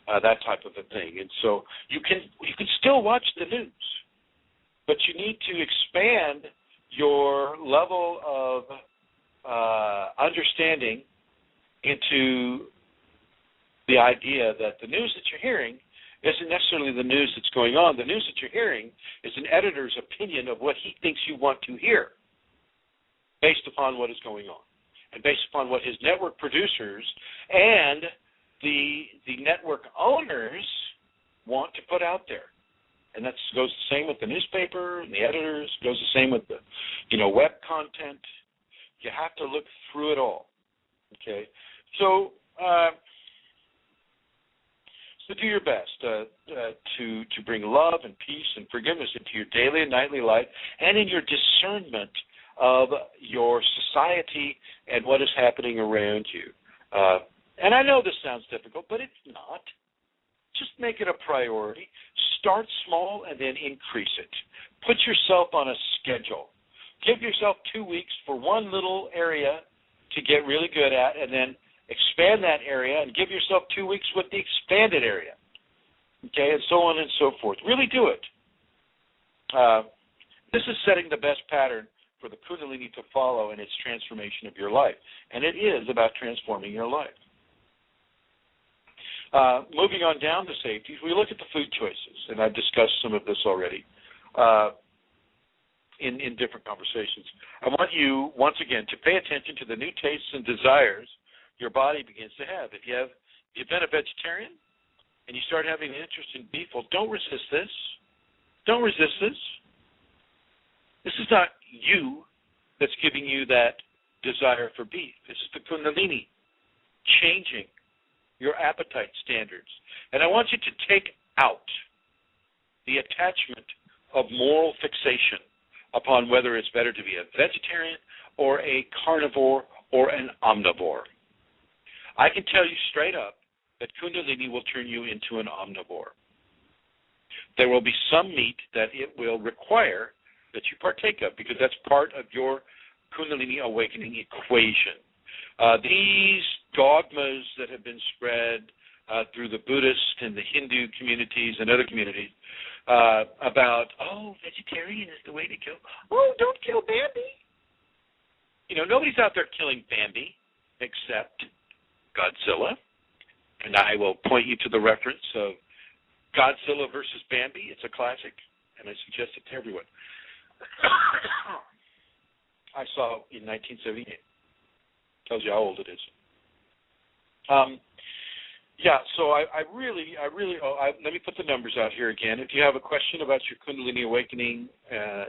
That type of a thing. And so you can still watch the news, but you need to expand your level of understanding into the idea that the news that you're hearing isn't necessarily the news that's going on. The news that you're hearing is an editor's opinion of what he thinks you want to hear based upon what is going on and based upon what his network producers and the network owners want to put out there. And that goes the same with the newspaper and the editors. It goes the same with the, web content. You have to look through it all. Okay, so do your best to bring love and peace and forgiveness into your daily and nightly life and in your discernment of your society and what is happening around you. And I know this sounds difficult, but it's not. Just make it a priority. Start small and then increase it. Put yourself on a schedule. Give yourself 2 weeks for one little area to get really good at, and then expand that area and give yourself 2 weeks with the expanded area. Okay, and so on and so forth. Really do it. This is setting the best pattern for the Kundalini to follow in its transformation of your life. And it is about transforming your life. Moving on down to safeties, we look at the food choices, and I've discussed some of this already in different conversations. I want you, once again, to pay attention to the new tastes and desires your body begins to have. If you've been a vegetarian and you start having an interest in beef, well, don't resist this. Don't resist this. This is not you that's giving you that desire for beef. This is the Kundalini changing your appetite standards. And I want you to take out the attachment of moral fixation upon whether it's better to be a vegetarian or a carnivore or an omnivore. I can tell you straight up that Kundalini will turn you into an omnivore. There will be some meat that it will require that you partake of because that's part of your Kundalini awakening equation. These dogmas that have been spread through the Buddhist and the Hindu communities and other communities about, vegetarian is the way to go. Oh, don't kill Bambi. Nobody's out there killing Bambi except Godzilla. And I will point you to the reference of Godzilla versus Bambi. It's a classic, and I suggest it to everyone. I saw it in 1978. Tells you how old it is. So let me put the numbers out here again. If you have a question about your Kundalini Awakening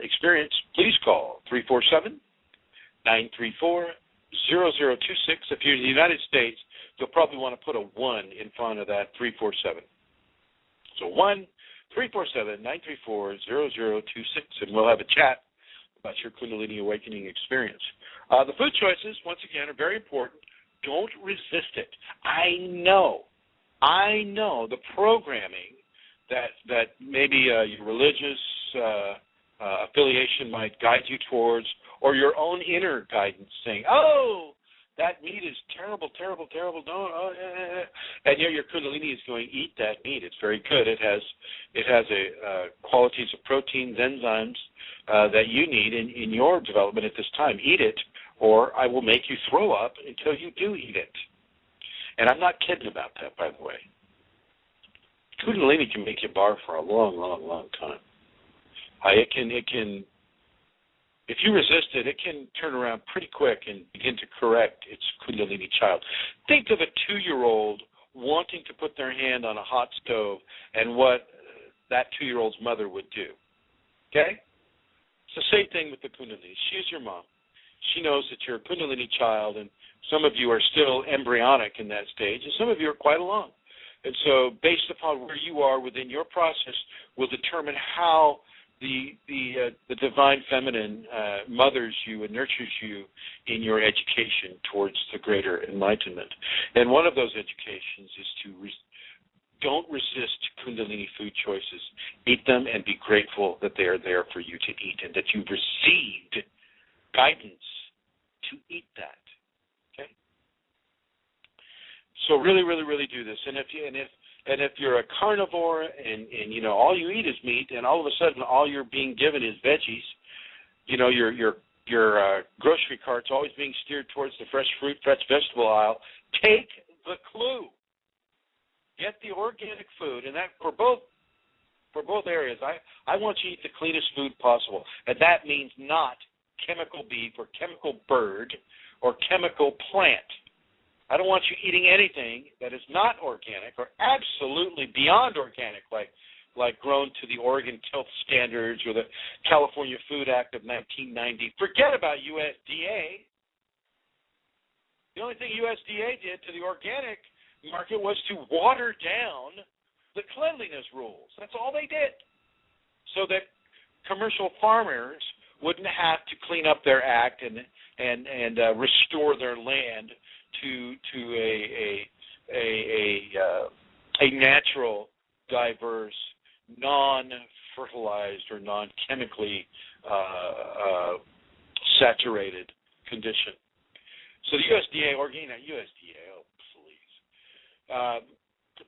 experience, please call 347-934-0026. If you're in the United States, you'll probably want to put a 1 in front of that 347. So 1-347-934-0026, and we'll have a chat about your Kundalini awakening experience. The food choices, once again, are very important. Don't resist it. I know the programming that maybe your religious affiliation might guide you towards, or your own inner guidance saying, oh, that meat is terrible, terrible, terrible. Don't. And yet your Kundalini is going, eat that meat. It's very good. It has qualities of proteins, enzymes that you need in your development at this time. Eat it, or I will make you throw up until you do eat it. And I'm not kidding about that, by the way. Kundalini can make you barf for a long, long, long time. It can. If you resist it, it can turn around pretty quick and begin to correct its Kundalini child. Think of a 2-year-old wanting to put their hand on a hot stove and what that 2-year-old's mother would do. Okay? It's the same thing with the Kundalini. She's your mom. She knows that you're a Kundalini child, and some of you are still embryonic in that stage, and some of you are quite along. And so based upon where you are within your process will determine how the divine feminine mothers you and nurtures you in your education towards the greater enlightenment. And one of those educations is to don't resist Kundalini food choices. Eat them and be grateful that they are there for you to eat and that you've received guidance to eat that. Okay? So really, really, really do this. And if you're a carnivore and you know all you eat is meat, and all of a sudden all you're being given is veggies, you know your grocery cart's always being steered towards the fresh fruit, fresh vegetable aisle. Take the clue. Get the organic food, and that for both areas. I want you to eat the cleanest food possible, and that means not chemical beef or chemical bird or chemical plant. I don't want you eating anything that is not organic or absolutely beyond organic, like grown to the Oregon Health Standards or the California Food Act of 1990. Forget about USDA. The only thing USDA did to the organic market was to water down the cleanliness rules. That's all they did, so that commercial farmers wouldn't have to clean up their act and restore their land to a natural, diverse, non-fertilized or non-chemically saturated condition. So the USDA, USDA, oh please.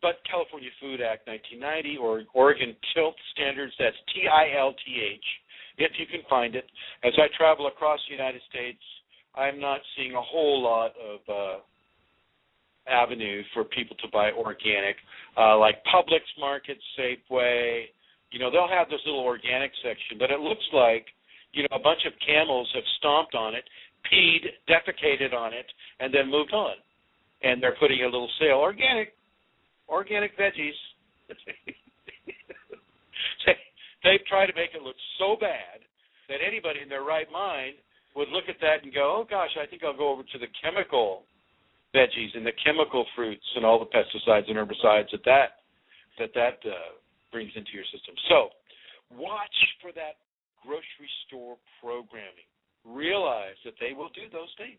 But California Food Act 1990 or Oregon Tilth Standards, that's TILTH, if you can find it. As I travel across the United States, I'm not seeing a whole lot of avenues for people to buy organic, like Publix Market, Safeway. You know, they'll have this little organic section, but it looks like, you know, a bunch of camels have stomped on it, peed, defecated on it, and then moved on. And they're putting a little sale, organic veggies. They've tried to make it look so bad that anybody in their right mind would look at that and go, oh, gosh, I think I'll go over to the chemical veggies and the chemical fruits and all the pesticides and herbicides that brings into your system. So watch for that grocery store programming. Realize that they will do those things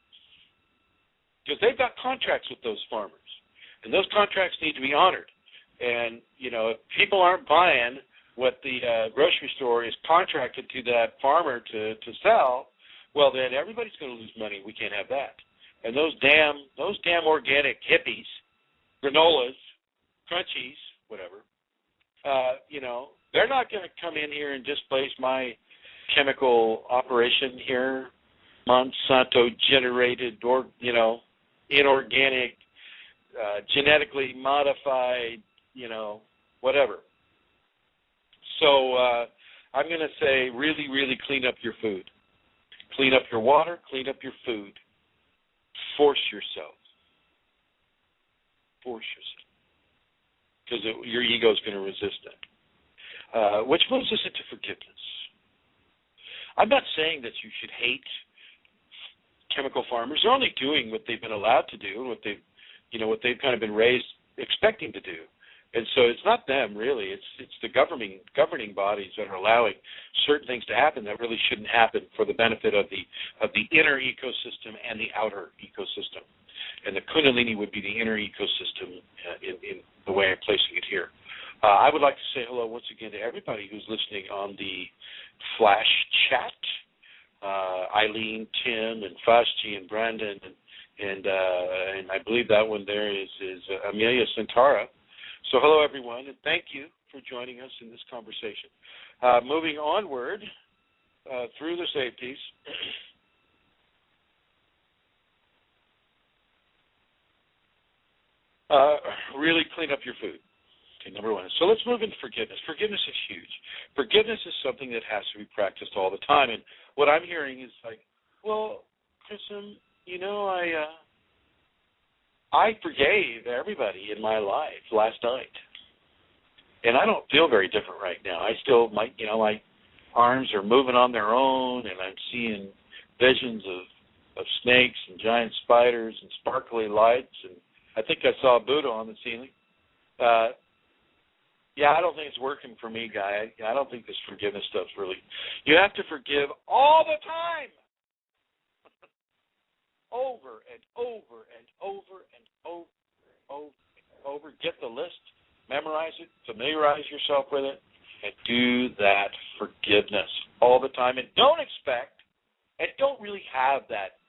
because they've got contracts with those farmers, and those contracts need to be honored. And, you know, if people aren't buying what the grocery store is contracted to that farmer to sell, well, then everybody's going to lose money. We can't have that. And those damn organic hippies, granolas, crunchies, whatever, you know, they're not going to come in here and displace my chemical operation here, Monsanto-generated, or, you know, inorganic, genetically modified, you know, whatever. So I'm going to say really, really clean up your food. Clean up your water, clean up your food. Force yourself. Force yourself. Because your ego is going to resist that. Which moves us into forgiveness. I'm not saying that you should hate chemical farmers. They're only doing what they've been allowed to do and what they've kind of been raised expecting to do. And so it's not them, really. It's the governing bodies that are allowing certain things to happen that really shouldn't happen for the benefit of the inner ecosystem and the outer ecosystem. And the Kundalini would be the inner ecosystem in the way I'm placing it here. I would like to say hello once again to everybody who's listening on the Flash chat. Eileen, Tim, and Fasti, and Brandon, and I believe that one there is Amelia Santara. So hello, everyone, and thank you for joining us in this conversation. Moving onward through the safeties. Really clean up your food. Okay, number one. So let's move into forgiveness. Forgiveness is huge. Forgiveness is something that has to be practiced all the time. And what I'm hearing is like, well, Chrism, I forgave everybody in my life last night, and I don't feel very different right now. I still, my arms are moving on their own, and I'm seeing visions of snakes and giant spiders and sparkly lights, and I think I saw Buddha on the ceiling. Yeah, I don't think it's working for me, guy. I don't think this forgiveness stuff's really. You have to forgive all the time. Over and over and over and over and over and over. Get the list, memorize it, familiarize yourself with it, and do that forgiveness all the time. And don't expect, and don't really have that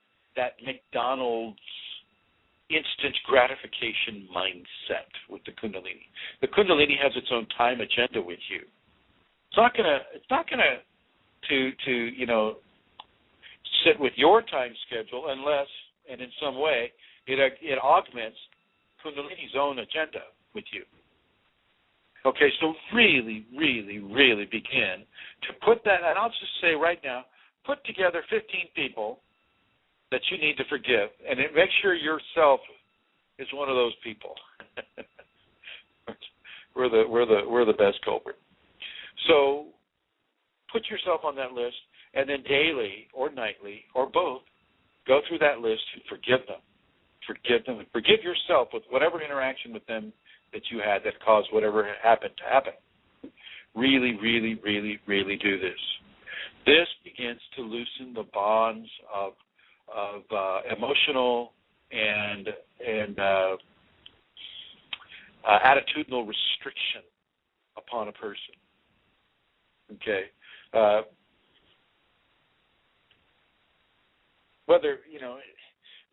McDonald's instant gratification mindset with the Kundalini. The Kundalini has its own time agenda with you. It's not gonna sit with your time schedule unless, and in some way, it augments Kundalini's own agenda with you. Okay, so really, really, really begin to put that, and I'll just say right now, put together 15 people that you need to forgive, and make sure yourself is one of those people. We're the best culprit. So put yourself on that list, and then daily or nightly or both, go through that list and forgive them. Forgive them and forgive yourself with whatever interaction with them that you had that caused whatever happened to happen. Really, really, really, really do this. This begins to loosen the bonds of emotional and attitudinal restriction upon a person. Okay, whether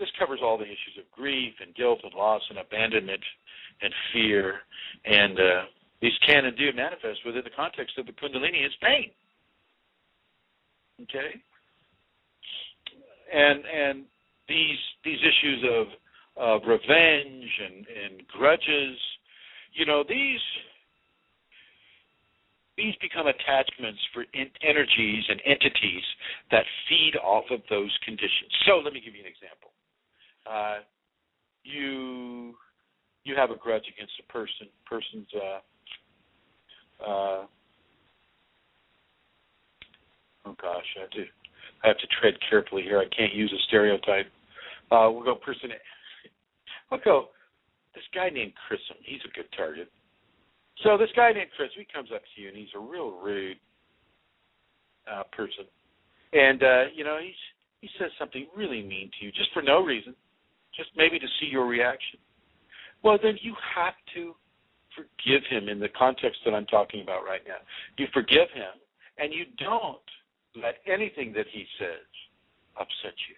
this covers all the issues of grief and guilt and loss and abandonment and fear, and these can and do manifest within the context of the Kundalini as pain. Okay. And these issues of revenge and grudges, these become attachments for energies and entities that feed off of those conditions. So let me give you an example. You have a grudge against a person's I have to tread carefully here. I can't use a stereotype. We'll go person A. We'll go this guy named Chrism. He's a good target. So this guy named Chrism, he comes up to you, and he's a real rude person. And, he says something really mean to you just for no reason, just maybe to see your reaction. Well, then you have to forgive him in the context that I'm talking about right now. You forgive him, and you don't let anything that he says upset you.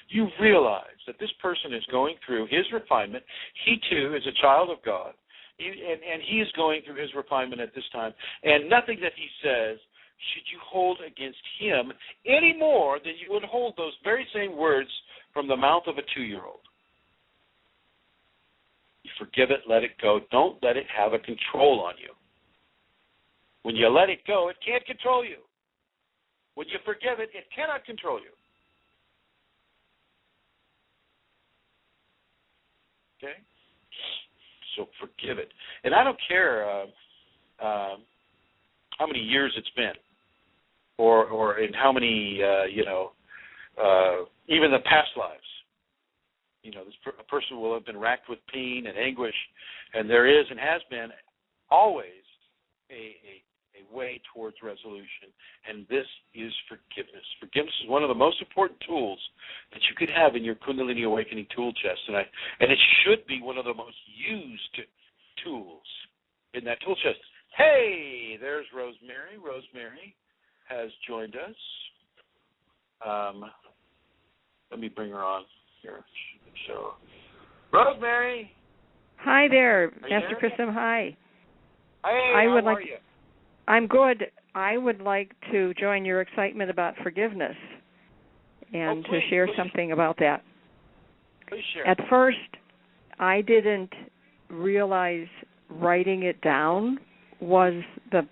You realize that this person is going through his refinement. He, too, is a child of God, and he is going through his refinement at this time, and nothing that he says should you hold against him any more than you would hold those very same words from the mouth of a 2-year-old. You forgive it, let it go. Don't let it have a control on you. When you let it go, it can't control you. When you forgive it, it cannot control you. Okay? So forgive it. And I don't care how many years it's been, or in how many, even the past lives. a person will have been racked with pain and anguish, and there is and has been always a way towards resolution, and this is forgiveness. Forgiveness is one of the most important tools that you could have in your Kundalini Awakening tool chest, and it should be one of the most used tools in that tool chest. Hey, there's Rosemary. Rosemary has joined us. Let me bring her on here. So, Rosemary. Hi there, Master Chrism. Hi. Hey, how are you? I'm good. I would like to join your excitement about forgiveness and to share something about that. Please share. At first, I didn't realize writing it down was the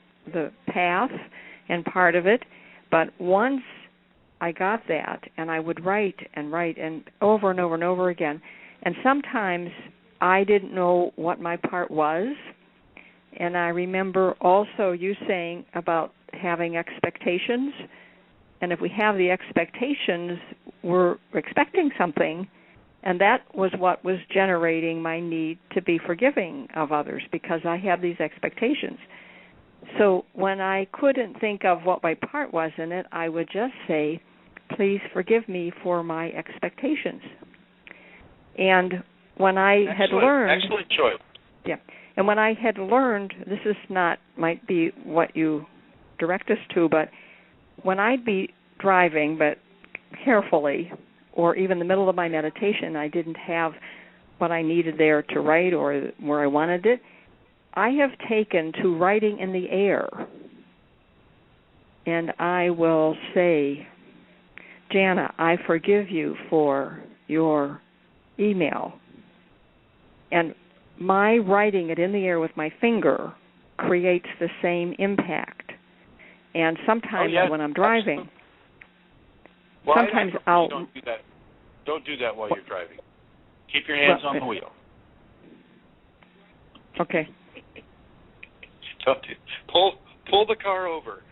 path and part of it, but once I got that, and I would write and over and over and over again, and sometimes I didn't know what my part was. And I remember also you saying about having expectations. And if we have the expectations, we're expecting something. And that was what was generating my need to be forgiving of others, because I have these expectations. So when I couldn't think of what my part was in it, I would just say, please forgive me for my expectations. And when I had learned... Excellent choice. Yeah. And when I had learned, this is might be what you direct us to, but when I'd be driving, but carefully, or even in the middle of my meditation, I didn't have what I needed there to write or where I wanted it, I have taken to writing in the air. And I will say, Jana, I forgive you for your email. And my writing it in the air with my finger creates the same impact. And sometimes when I'm driving, sometimes I'll... Don't do that. Don't do that while you're driving. Keep your hands on the wheel. Okay. Pull the car over.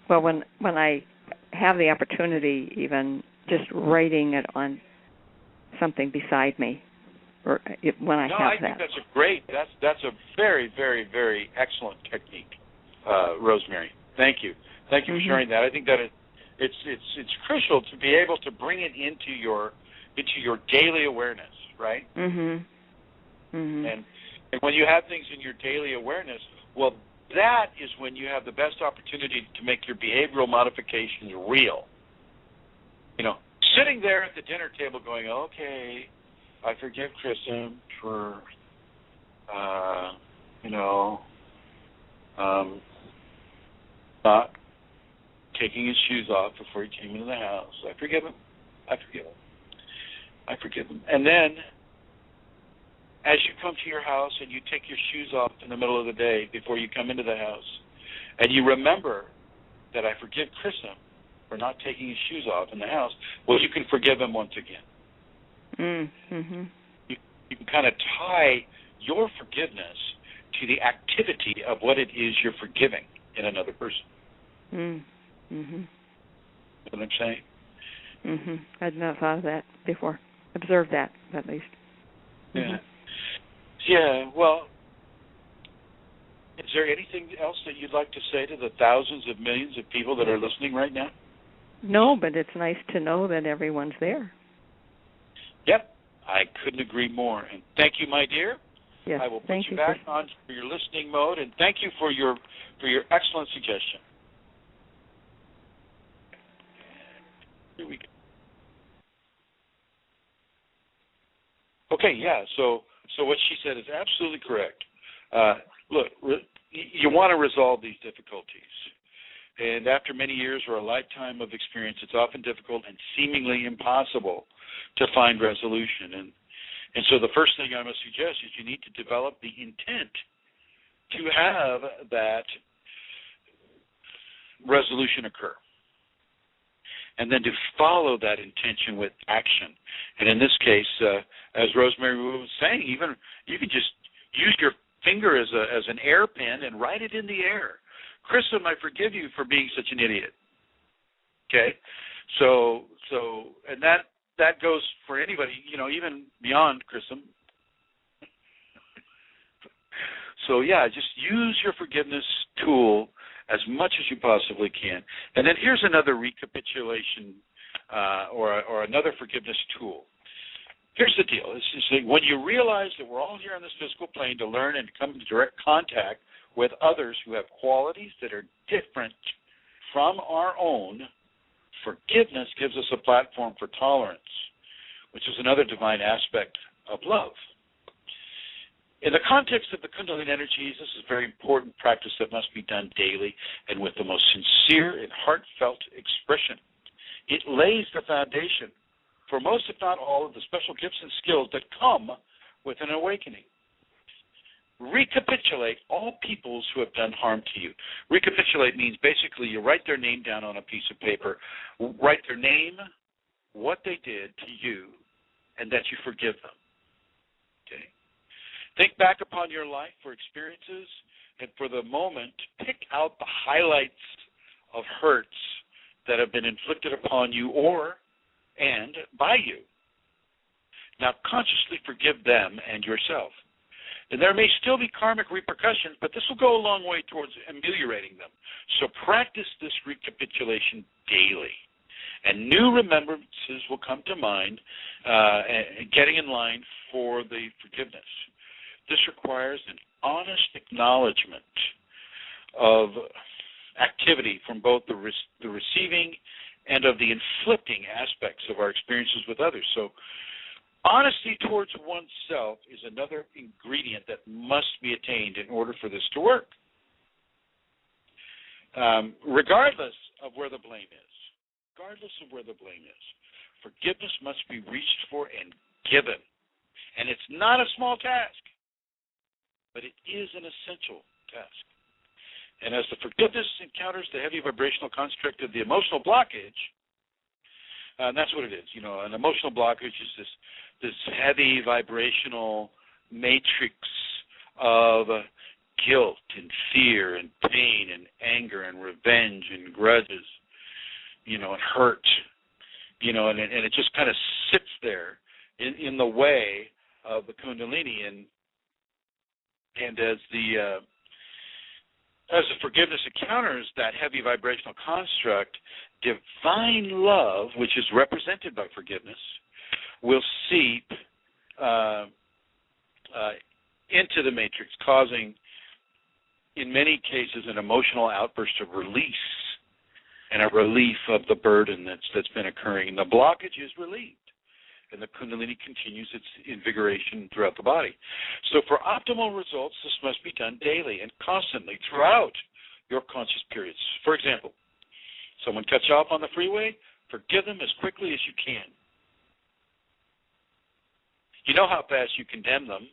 Well, when I have the opportunity, even just writing it on something beside me, or when I have that. I think that's a very, very, very excellent technique, Rosemary. Thank you for sharing that. I think that it's crucial to be able to bring it into your daily awareness, right? And when you have things in your daily awareness, well, that is when you have the best opportunity to make your behavioral modifications real. Sitting there at the dinner table going, okay, I forgive Chrism for, not taking his shoes off before he came into the house. I forgive him. And then, as you come to your house and you take your shoes off in the middle of the day before you come into the house, and you remember that I forgive Chrism for not taking his shoes off in the house, well, you can forgive him once again. You can kind of tie your forgiveness to the activity of what it is you're forgiving in another person. You know what I'm saying? I'd not thought of that before. Observed that, at least. Yeah, well, is there anything else that you'd like to say to the thousands of millions of people that are listening right now? No, but it's nice to know that everyone's there. Yep, I couldn't agree more. And thank you, my dear. Yes, I will put you back on for your listening mode, and thank you for your excellent suggestion. Here we go. Okay, yeah, so what she said is absolutely correct. Look, you want to resolve these difficulties. And after many years or a lifetime of experience, it's often difficult and seemingly impossible to find resolution. And so the first thing I must suggest is you need to develop the intent to have that resolution occur. And then to follow that intention with action. And in this case, as Rosemary was saying, even you can just use your finger as an air pen and write it in the air. Chrism, I forgive you for being such an idiot. Okay? And that goes for anybody, even beyond Chrism. So just use your forgiveness tool as much as you possibly can. And then here's another recapitulation or another forgiveness tool. Here's the deal. It's just like when you realize that we're all here on this physical plane to learn and to come into direct contact with others who have qualities that are different from our own, forgiveness gives us a platform for tolerance, which is another divine aspect of love. In the context of the Kundalini energies, this is a very important practice that must be done daily and with the most sincere and heartfelt expression. It lays the foundation for most, if not all, of the special gifts and skills that come with an awakening. Recapitulate all peoples who have done harm to you. Recapitulate means basically you write their name down on a piece of paper, write their name, what they did to you, and that you forgive them. Okay? Think back upon your life for experiences, and for the moment, pick out the highlights of hurts that have been inflicted upon you and by you. Now, consciously forgive them and yourself. And there may still be karmic repercussions, but this will go a long way towards ameliorating them. So practice this recapitulation daily. And new remembrances will come to mind, getting in line for the forgiveness. This requires an honest acknowledgement of activity from both the receiving and of the inflicting aspects of our experiences with others. So honesty towards oneself is another ingredient that must be attained in order for this to work. Regardless of where the blame is, forgiveness must be reached for and given. And it's not a small task, but it is an essential task. And as the forgiveness encounters the heavy vibrational construct of the emotional blockage, and that's what it is. An emotional blockage is this heavy vibrational matrix of guilt and fear and pain and anger and revenge and grudges, and hurt, and it just kind of sits there in the way of the Kundalini, and as the forgiveness encounters that heavy vibrational construct, divine love, which is represented by forgiveness, will seep into the matrix, causing, in many cases, an emotional outburst of release and a relief of the burden that's been occurring. And the blockage is relieved, and the Kundalini continues its invigoration throughout the body. So for optimal results, this must be done daily and constantly throughout your conscious periods. For example, someone cuts you off on the freeway, forgive them as quickly as you can. You know how fast you condemn them,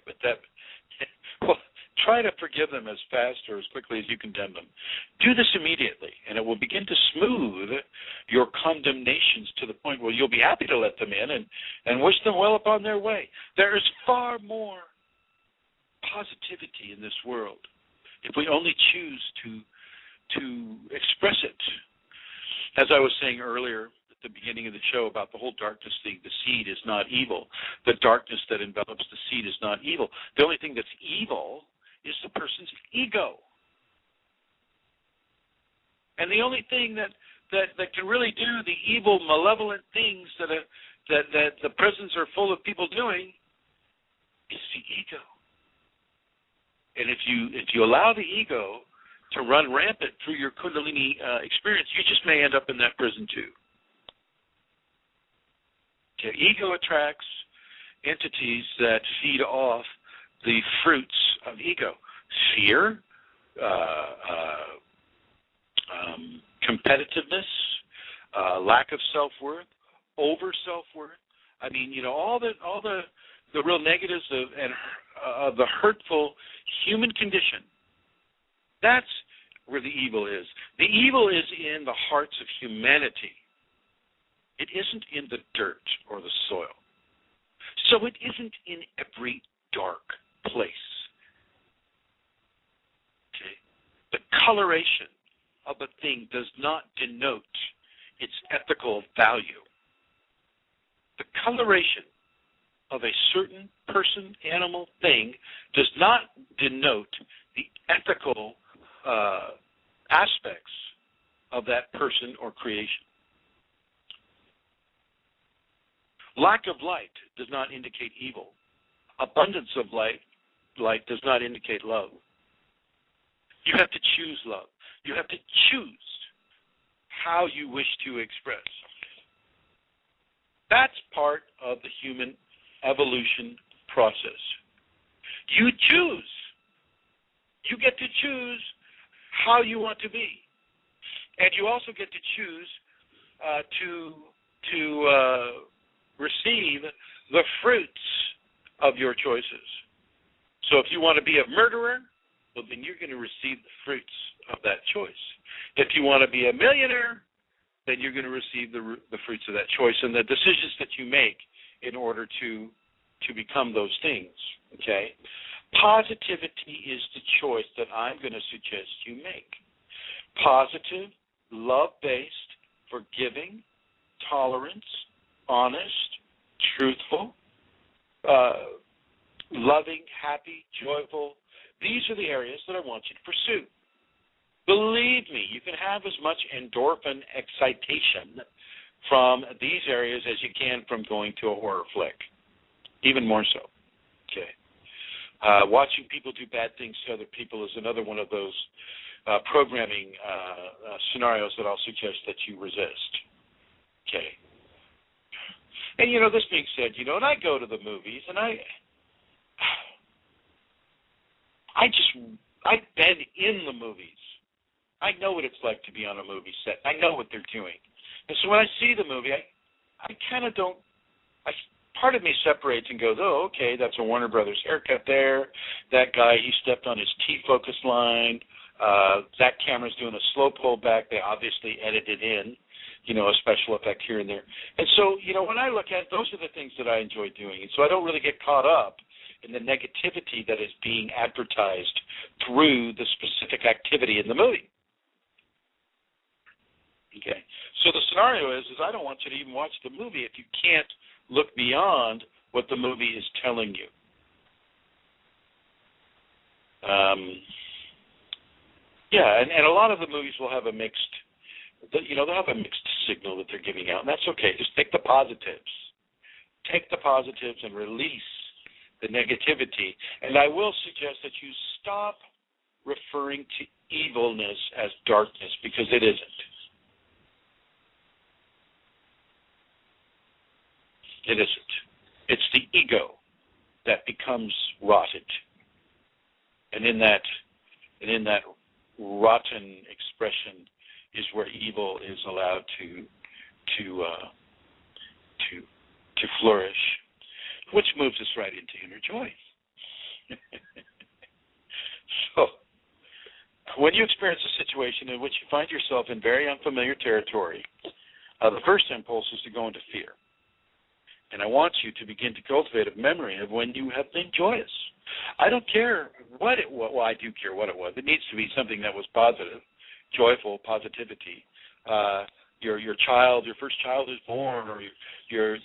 but try to forgive them as fast or as quickly as you condemn them. Do this immediately, and it will begin to smooth your condemnations to the point where you'll be happy to let them in and wish them well upon their way. There is far more positivity in this world if we only choose to express it. As I was saying earlier at the beginning of the show about the whole darkness thing, the seed is not evil. The darkness that envelops the seed is not evil. The only thing that's evil is the person's ego. And the only thing that can really do the evil, malevolent things that the prisons are full of people doing is the ego. And if you allow the ego to run rampant through your Kundalini experience, you just may end up in that prison too. Okay, ego attracts entities that feed off the fruits of ego: fear, competitiveness, lack of self-worth, over self-worth. I mean, all the real negatives of the hurtful human condition. That's where the evil is. The evil is in the hearts of humanity. It isn't in the dirt or the soil. So it isn't in every dark place. Okay? The coloration of a thing does not denote its ethical value. The coloration of a certain person, animal, thing does not denote the ethical aspects of that person or creation. Lack of light does not indicate evil. Abundance of light does not indicate love. You have to choose love. You have to choose how you wish to express. That's part of the human evolution process. You choose. You get to choose how you want to be. And you also get to choose to receive the fruits of your choices. So if you want to be a murderer, well, then you're going to receive the fruits of that choice. If you want to be a millionaire, then you're going to receive the fruits of that choice and the decisions that you make in order to become those things, okay? Positivity is the choice that I'm going to suggest you make. Positive, love-based, forgiving, tolerance, honest, truthful, loving, happy, joyful. These are the areas that I want you to pursue. Believe me, you can have as much endorphin excitation from these areas as you can from going to a horror flick, even more so. Okay. Watching people do bad things to other people is another one of those programming scenarios that I'll suggest that you resist. Okay. And, this being said, and I go to the movies, and I've been in the movies. I know what it's like to be on a movie set. I know what they're doing. And so when I see the movie, I kind of don't, part of me separates and goes, oh, okay, that's a Warner Brothers haircut there. That guy, he stepped on his T-focus line. That camera's doing a slow pull back. They obviously edited in, a special effect here and there. And so, when I look at it, those are the things that I enjoy doing. And so I don't really get caught up in the negativity that is being advertised through the specific activity in the movie. Okay. So the scenario is I don't want you to even watch the movie if you can't look beyond what the movie is telling you. And a lot of the movies will have a mixed, they'll have a mixed signal that they're giving out, and that's okay. Just take the positives. Take the positives and release the negativity. And I will suggest that you stop referring to evilness as darkness, because it isn't. It isn't. It's the ego that becomes rotted. And in that rotten expression is where evil is allowed to flourish, which moves us right into inner joy. So, when you experience a situation in which you find yourself in very unfamiliar territory, the first impulse is to go into fear. And I want you to begin to cultivate a memory of when you have been joyous. I don't care what it was. Well, I do care what it was. It needs to be something that was positive, joyful, positivity. Your first child is born, or your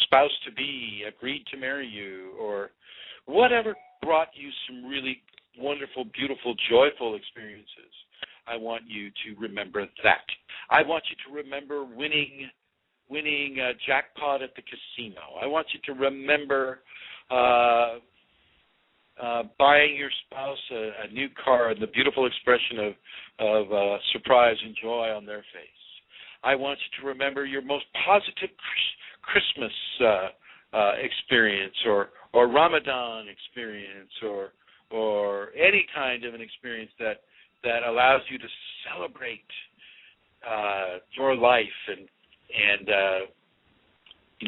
spouse to be agreed to marry you, or whatever brought you some really wonderful, beautiful, joyful experiences. I want you to remember that. I want you to remember winning a jackpot at the casino. I want you to remember buying your spouse a new car and the beautiful expression of surprise and joy on their face. I want you to remember your most positive Christmas experience, or Ramadan experience, or any kind of an experience that allows you to celebrate your life and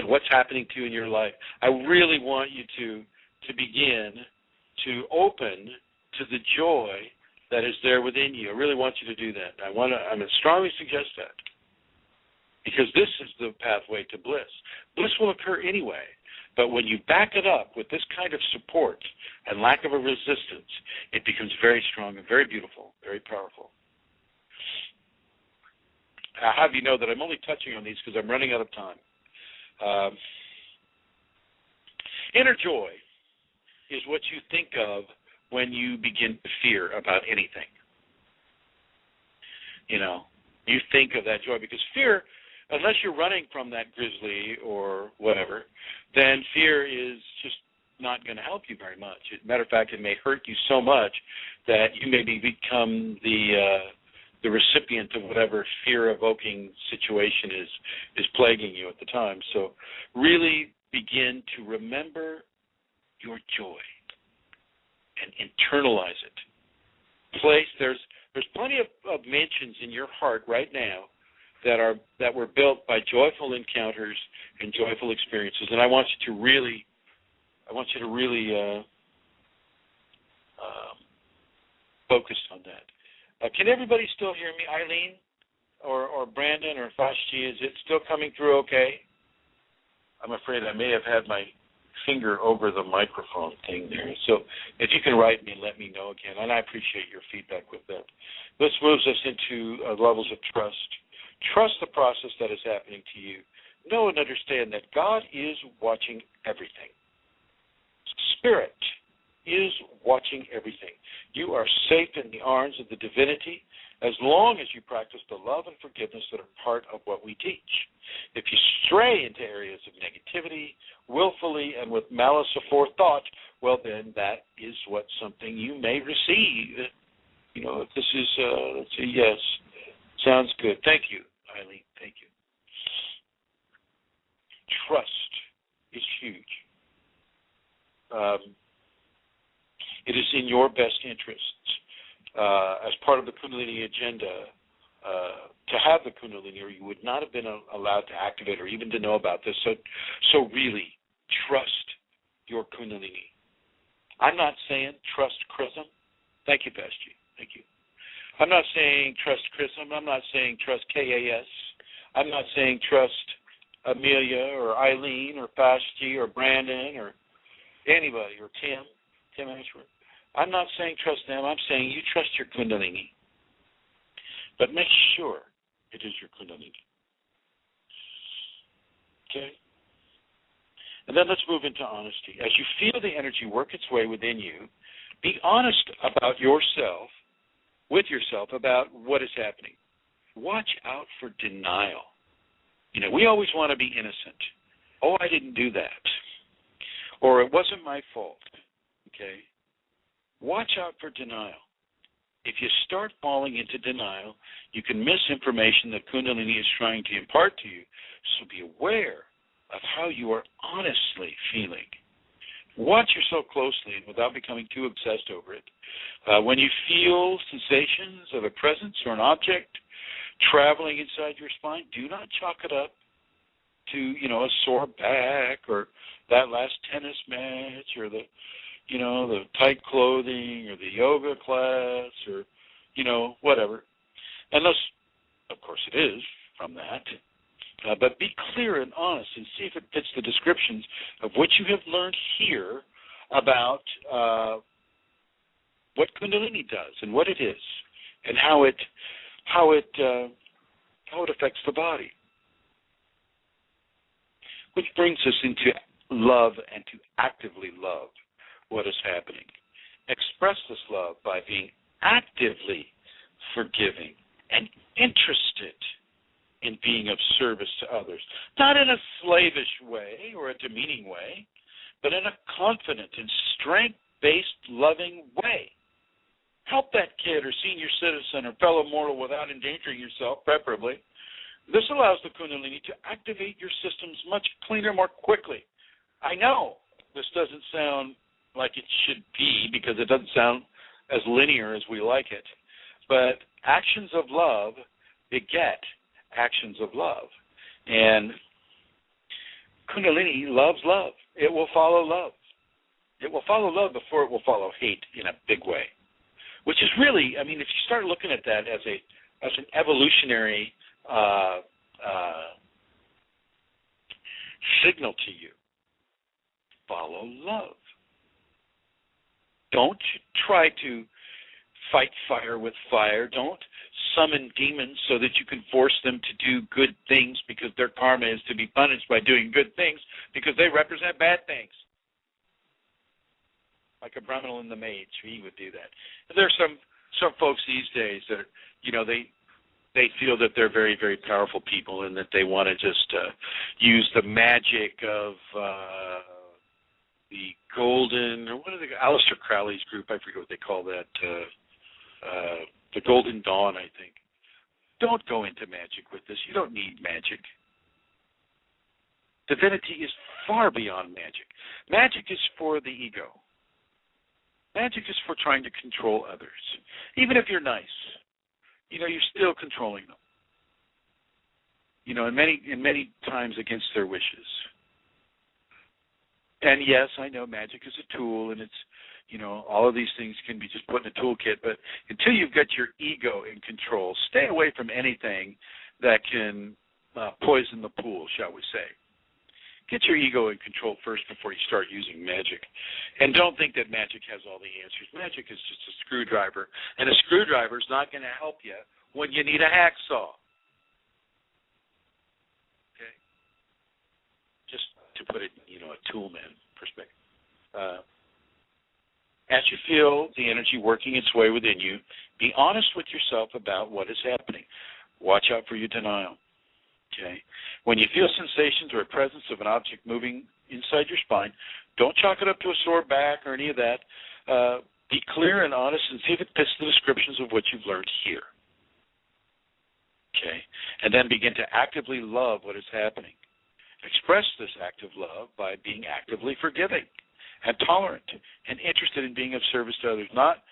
what's happening to you in your life. I really want you to begin to open to the joy that is there within you. I really want you to do that. I'm going to strongly suggest that, because this is the pathway to bliss. Bliss will occur anyway, but when you back it up with this kind of support and lack of a resistance, it becomes very strong and very beautiful, very powerful. I'll have you know that I'm only touching on these because I'm running out of time. Inner joy is what you think of when you begin to fear about anything. You think of that joy because fear, unless you're running from that grizzly or whatever, then fear is just not going to help you very much. As a matter of fact, it may hurt you so much that you maybe become the recipient of whatever fear-evoking situation is plaguing you at the time. So really begin to remember your joy and internalize it. There's plenty of mansions in your heart right now that were built by joyful encounters and joyful experiences, and I want you to really focus on that. Can everybody still hear me, Eileen, or Brandon, or Fashti? Is it still coming through okay? I'm afraid I may have had my finger over the microphone thing there. So if you can write me and let me know again, and I appreciate your feedback with that. This moves us into levels of trust. Trust the process that is happening to you. Know and understand that God is watching everything. Spirit is watching everything. You are safe in the arms of the divinity as long as you practice the love and forgiveness that are part of what we teach. If you stray into areas of negativity, willfully and with malice aforethought, well then that is something you may receive. If this is, let's see, yes, sounds good. Thank you, Eileen, thank you. Trust is huge. It is in your best interests as part of the Kundalini agenda to have the Kundalini, or you would not have been allowed to activate or even to know about this. So really, trust your Kundalini. I'm not saying trust Chrism. Thank you, Pashti. Thank you. I'm not saying trust Chrism. I'm not saying trust KAS. I'm not saying trust Amelia or Eileen or Pashti or Brandon or anybody, or Tim Ashworth. I'm not saying trust them. I'm saying you trust your Kundalini. But make sure it is your Kundalini. Okay? And then let's move into honesty. As you feel the energy work its way within you, be honest about yourself, with yourself, about what is happening. Watch out for denial. We always want to be innocent. Oh, I didn't do that. Or it wasn't my fault. Okay? Watch out for denial. If you start falling into denial, you can miss information that Kundalini is trying to impart to you. So be aware of how you are honestly feeling. Watch yourself closely without becoming too obsessed over it. When you feel sensations of a presence or an object traveling inside your spine, do not chalk it up to, a sore back or that last tennis match or the tight clothing or the yoga class or, whatever. Unless, of course, it is from that. But be clear and honest and see if it fits the descriptions of what you have learned here about what Kundalini does and what it is and how it affects the body. Which brings us into love and to actively love what is happening. Express this love by being actively forgiving and interested in being of service to others. Not in a slavish way or a demeaning way, but in a confident and strength-based, loving way. Help that kid or senior citizen or fellow mortal without endangering yourself, preferably. This allows the Kundalini to activate your systems much cleaner, more quickly. I know this doesn't sound like it should be because it doesn't sound as linear as we like it, but actions of love beget actions of love. And Kundalini loves love. It will follow love. It will follow love before it will follow hate in a big way, which is really, if you start looking at that as an evolutionary signal to you, follow love. Don't try to fight fire with fire. Don't summon demons so that you can force them to do good things because their karma is to be punished by doing good things because they represent bad things. Like a Brahmin and the mage, he would do that. And there's some folks these days that, they feel that they're very, very powerful people and that they want to just use the magic of the golden, or what are Aleister Crowley's group, I forget what they call that, the Golden Dawn, I think. Don't go into magic with this. You don't need magic. Divinity is far beyond magic. Magic is for the ego. Magic is for trying to control others. Even if you're nice, you're still controlling them. And many times against their wishes. And yes, I know magic is a tool, and it's, all of these things can be just put in a toolkit, but until you've got your ego in control, stay away from anything that can poison the pool, shall we say. Get your ego in control first before you start using magic. And don't think that magic has all the answers. Magic is just a screwdriver, and a screwdriver is not going to help you when you need a hacksaw. Okay? Just to put it, a toolman perspective. As you feel the energy working its way within you, be honest with yourself about what is happening. Watch out for your denial. Okay? When you feel sensations or a presence of an object moving inside your spine, don't chalk it up to a sore back or any of that. Be clear and honest and see if it fits the descriptions of what you've learned here. Okay? And then begin to actively love what is happening. Express this act of love by being actively forgiving and tolerant and interested in being of service to others, not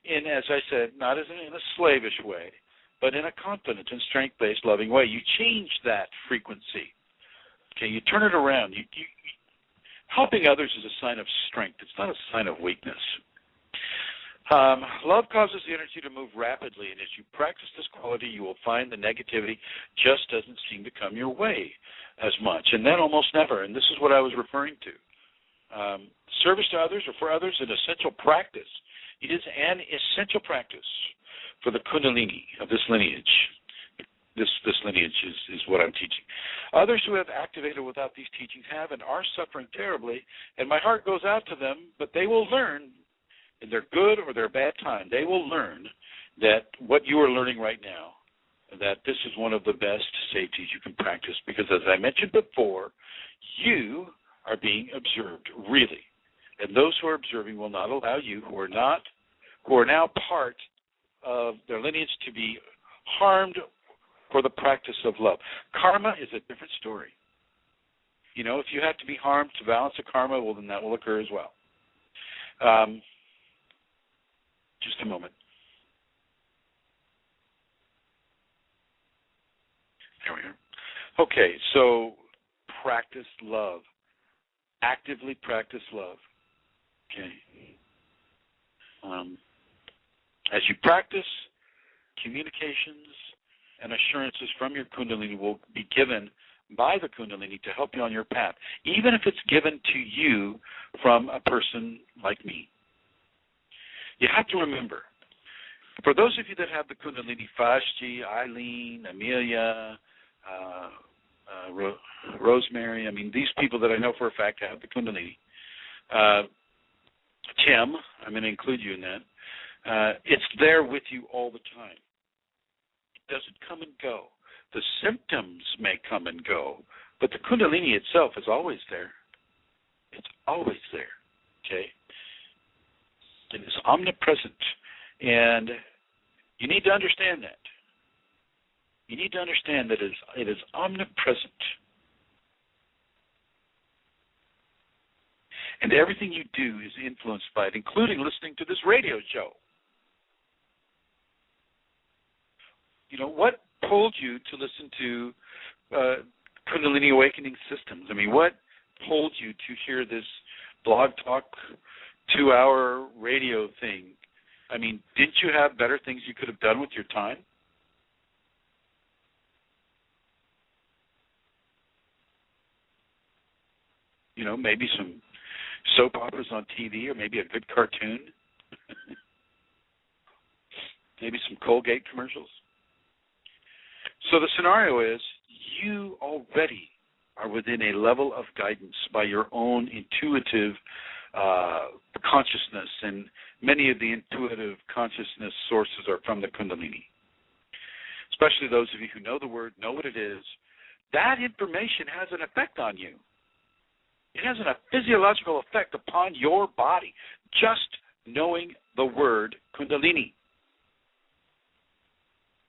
in, as I said, not as in a slavish way, but in a confident and strength-based, loving way. You change that frequency. Okay, you turn it around. Helping others is a sign of strength. It's not a sign of weakness. Love causes the energy to move rapidly, and as you practice this quality, you will find the negativity just doesn't seem to come your way as much, and then almost never. And this is what I was referring to. Service to others or for others is an essential practice. It is an essential practice for the Kundalini of this lineage. This lineage is what I'm teaching. Others who have activated without these teachings have and are suffering terribly, and my heart goes out to them, but they will learn, in their good or their bad time, they will learn that what you are learning right now, that this is one of the best safeties you can practice, because as I mentioned before, you are being observed, really. And those who are observing will not allow you, who are now part of their lineage, to be harmed for the practice of love. Karma is a different story. If you have to be harmed to balance the karma, well, then that will occur as well. Just a moment. There we are. Okay, so practice love. Actively practice love. Okay. As you practice, communications and assurances from your Kundalini will be given by the Kundalini to help you on your path, even if it's given to you from a person like me. You have to remember, for those of you that have the Kundalini, Vashti, Eileen, Amelia, Rosemary, these people that I know for a fact have the Kundalini. Tim, I'm going to include you in that. It's there with you all the time. It doesn't come and go. The symptoms may come and go, but the Kundalini itself is always there. It's always there, okay? It is omnipresent, and you need to understand that. You need to understand that it is omnipresent. And everything you do is influenced by it, including listening to this radio show. What pulled you to listen to Kundalini Awakening Systems? What pulled you to hear this BlogTalk 2-hour radio thing? Didn't you have better things you could have done with your time? Maybe some soap operas on TV, or maybe a good cartoon. Maybe some Colgate commercials. So the scenario is you already are within a level of guidance by your own intuitive consciousness, and many of the intuitive consciousness sources are from the Kundalini. Especially those of you who know the word, know what it is. That information has an effect on you. It has a physiological effect upon your body, just knowing the word Kundalini.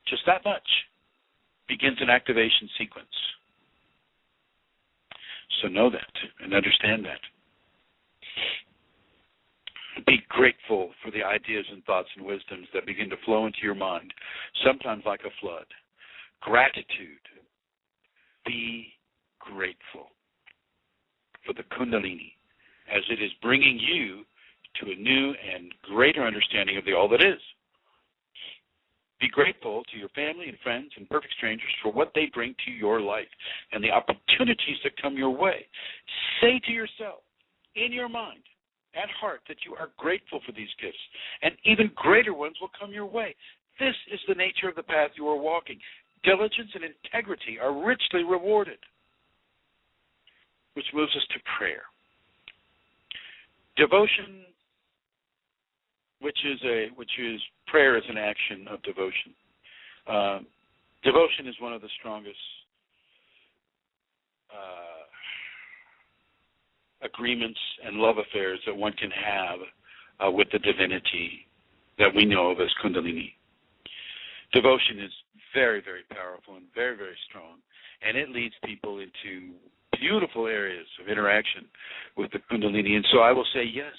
Just that much begins an activation sequence. So know that and understand that. Be grateful for the ideas and thoughts and wisdoms that begin to flow into your mind, sometimes like a flood. Gratitude. Be grateful for the Kundalini as it is bringing you to a new and greater understanding of the all that is. Be grateful to your family and friends and perfect strangers for what they bring to your life and the opportunities that come your way. Say to yourself, in your mind, at heart, that you are grateful for these gifts, and even greater ones will come your way. This is the nature of the path you are walking. Diligence and integrity are richly rewarded. Which moves us to prayer. Devotion, which is prayer is an action of devotion. Devotion is one of the strongest agreements and love affairs that one can have with the divinity that we know of as Kundalini. Devotion is very, very powerful and very, very strong, and it leads people into beautiful areas of interaction with the Kundalini. And so I will say, yes,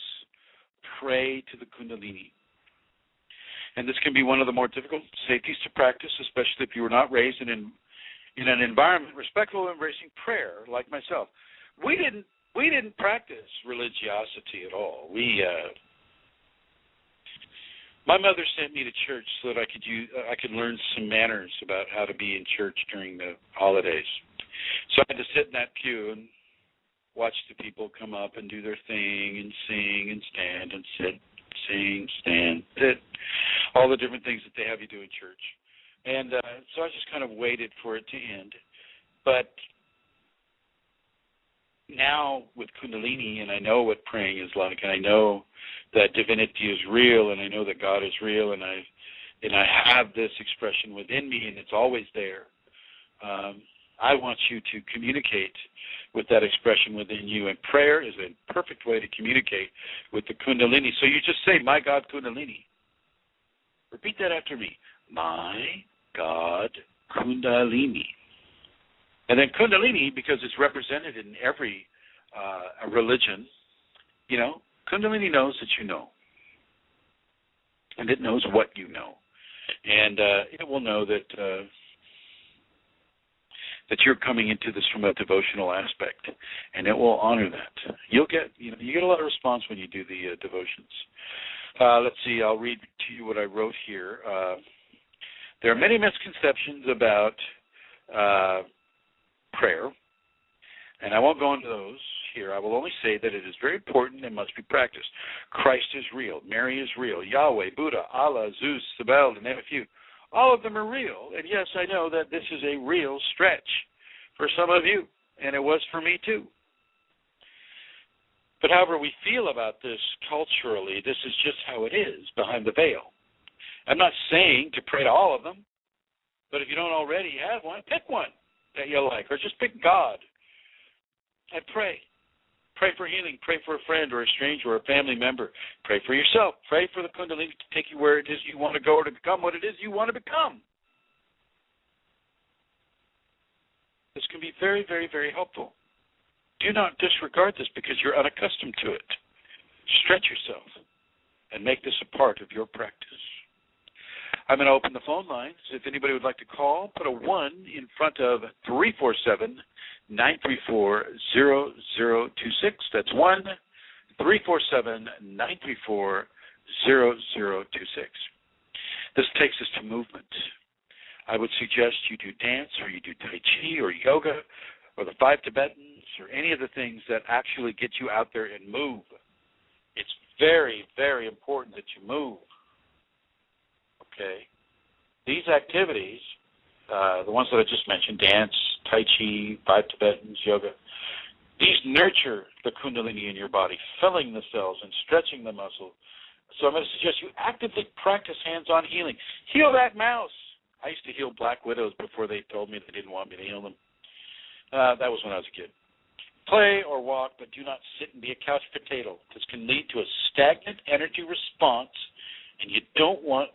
pray to the Kundalini. And this can be one of the more difficult safeties to practice, especially if you were not raised in an environment respectful of embracing prayer, like myself. We didn't practice religiosity at all. My mother sent me to church so that I could learn some manners about how to be in church during the holidays. So I had to sit in that pew and watch the people come up and do their thing and sing and stand and sit, sing, stand, sit, all the different things that they have you do in church. And so I just kind of waited for it to end. But now with Kundalini, and I know what praying is like, and I know that divinity is real, and I know that God is real, and I have this expression within me, and it's always there. I want you to communicate with that expression within you, and prayer is a perfect way to communicate with the Kundalini. So you just say, my God, Kundalini. Repeat that after me. My God, Kundalini. And then Kundalini, because it's represented in every religion, Kundalini knows that you know. And it knows what you know. And it will know that you're coming into this from a devotional aspect, and it will honor that. You get a lot of response when you do the devotions. Let's see, I'll read to you what I wrote here. There are many misconceptions about prayer, and I won't go into those here. I will only say that it is very important and must be practiced. Christ is real. Mary is real. Yahweh, Buddha, Allah, Zeus, Sibel, to name a few. All of them are real, and yes, I know that this is a real stretch for some of you, and it was for me too. But however we feel about this culturally, this is just how it is behind the veil. I'm not saying to pray to all of them, but if you don't already have one, pick one that you like, or just pick God and pray. Pray for healing. Pray for a friend or a stranger or a family member. Pray for yourself. Pray for the Kundalini to take you where it is you want to go or to become what it is you want to become. This can be very, very, very helpful. Do not disregard this because you're unaccustomed to it. Stretch yourself and make this a part of your practice. I'm going to open the phone lines. If anybody would like to call, put a 1 in front of 347-934-0026. That's 1-347-934-0026. This takes us to movement. I would suggest you do dance, or you do Tai Chi, or yoga, or the 5 Tibetans, or any of the things that actually get you out there and move. It's very, very important that you move. Okay? These activities the ones that I just mentioned, dance, Tai Chi, 5 Tibetans, yoga, these nurture the Kundalini in your body, filling the cells and stretching the muscle. So I'm going to suggest you actively practice hands-on healing. Heal that mouse. I used to heal black widows before they told me they didn't want me to heal them. That was when I was a kid. Play or walk, but do not sit and be a couch potato. This can lead to a stagnant energy response, and you don't want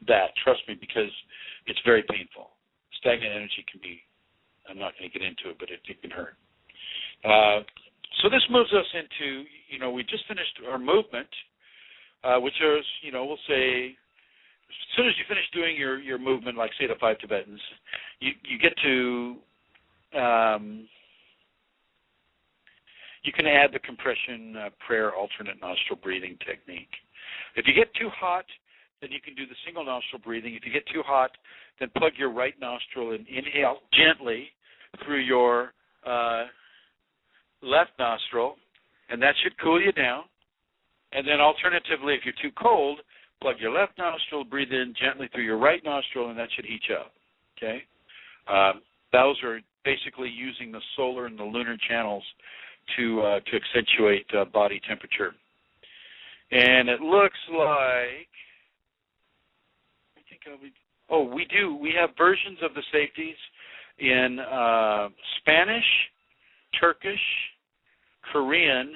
that, trust me, because it's very painful. Stagnant energy can be, I'm not going to get into it, but it can hurt. So this moves us into, we just finished our movement, which is, we'll say, as soon as you finish doing your movement, like, say, the 5 Tibetans, you get to, you can add the compression prayer alternate nostril breathing technique. If you get too hot, then you can do the single nostril breathing. If you get too hot, then plug your right nostril and inhale gently through your left nostril, and that should cool you down. And then alternatively, if you're too cold, plug your left nostril, breathe in gently through your right nostril, and that should heat you up. Okay? Those are basically using the solar and the lunar channels to accentuate body temperature. And it looks like, we have versions of the safeties in Spanish, Turkish, Korean,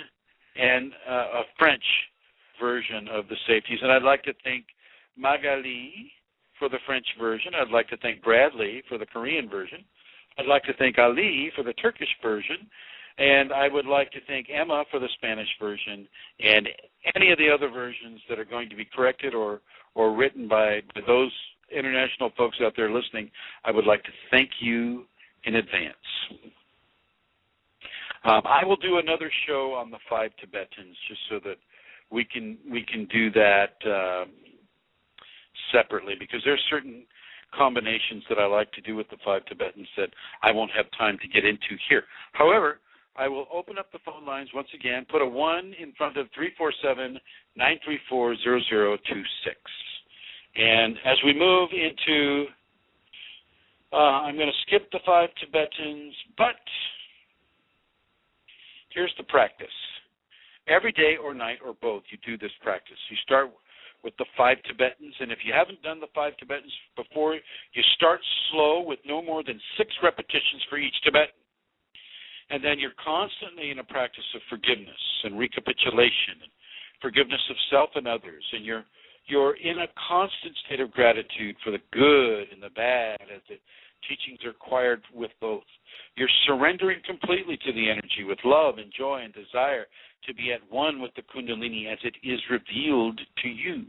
and a French version of the safeties. And I'd like to thank Magali for the French version. I'd like to thank Bradley for the Korean version. I'd like to thank Ali for the Turkish version. And I would like to thank Emma for the Spanish version, and any of the other versions that are going to be corrected or written by those international folks out there listening. I would like to thank you in advance. I will do another show on the 5 Tibetans just so that we can do that separately, because there's certain combinations that I like to do with the 5 Tibetans that I won't have time to get into here. However, I will open up the phone lines once again, put a 1 in front of 347-934-0026. And as we move into, I'm going to skip the 5 Tibetans, but here's the practice. Every day or night or both, you do this practice. You start with the 5 Tibetans, and if you haven't done the 5 Tibetans before, you start slow with no more than 6 repetitions for each Tibetan. And then you're constantly in a practice of forgiveness and recapitulation and forgiveness of self and others. And you're in a constant state of gratitude for the good and the bad as the teachings are acquired with both. You're surrendering completely to the energy with love and joy and desire to be at one with the Kundalini as it is revealed to you.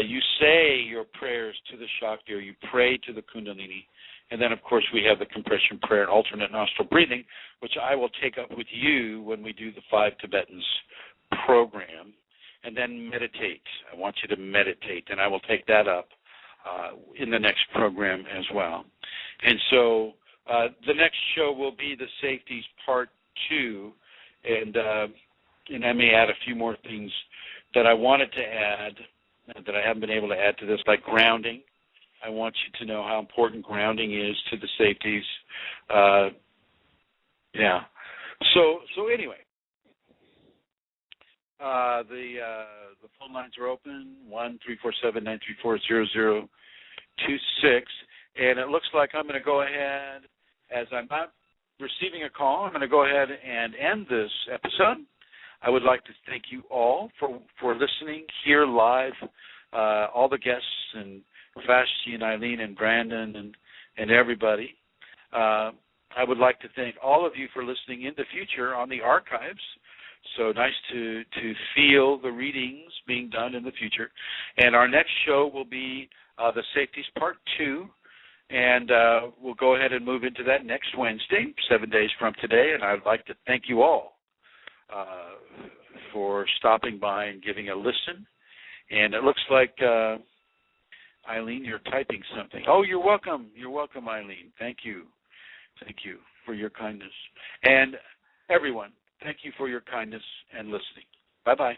You say your prayers to the Shakti, or you pray to the Kundalini. And then, of course, we have the compression prayer and alternate nostril breathing, which I will take up with you when we do the 5 Tibetans program. And then meditate. I want you to meditate, and I will take that up in the next program as well. And so the next show will be the Safeties Part 2, and I may add a few more things that I wanted to add that I haven't been able to add to this, like grounding. I want you to know how important grounding is to the safeties. So anyway, the phone lines are open, 1-347-934-0026, and it looks like I'm going to go ahead, as I'm not receiving a call, I'm going to go ahead and end this episode. I would like to thank you all for listening here live, all the guests and Vashti and Eileen and Brandon and everybody. I would like to thank all of you for listening in the future on the archives. So nice to feel the readings being done in the future. And our next show will be the Safeties Part 2. And we'll go ahead and move into that next Wednesday, 7 days from today. And I'd like to thank you all for stopping by and giving a listen. And it looks like... Eileen, you're typing something. Oh, you're welcome. You're welcome, Eileen. Thank you. Thank you for your kindness. And everyone, thank you for your kindness and listening. Bye-bye.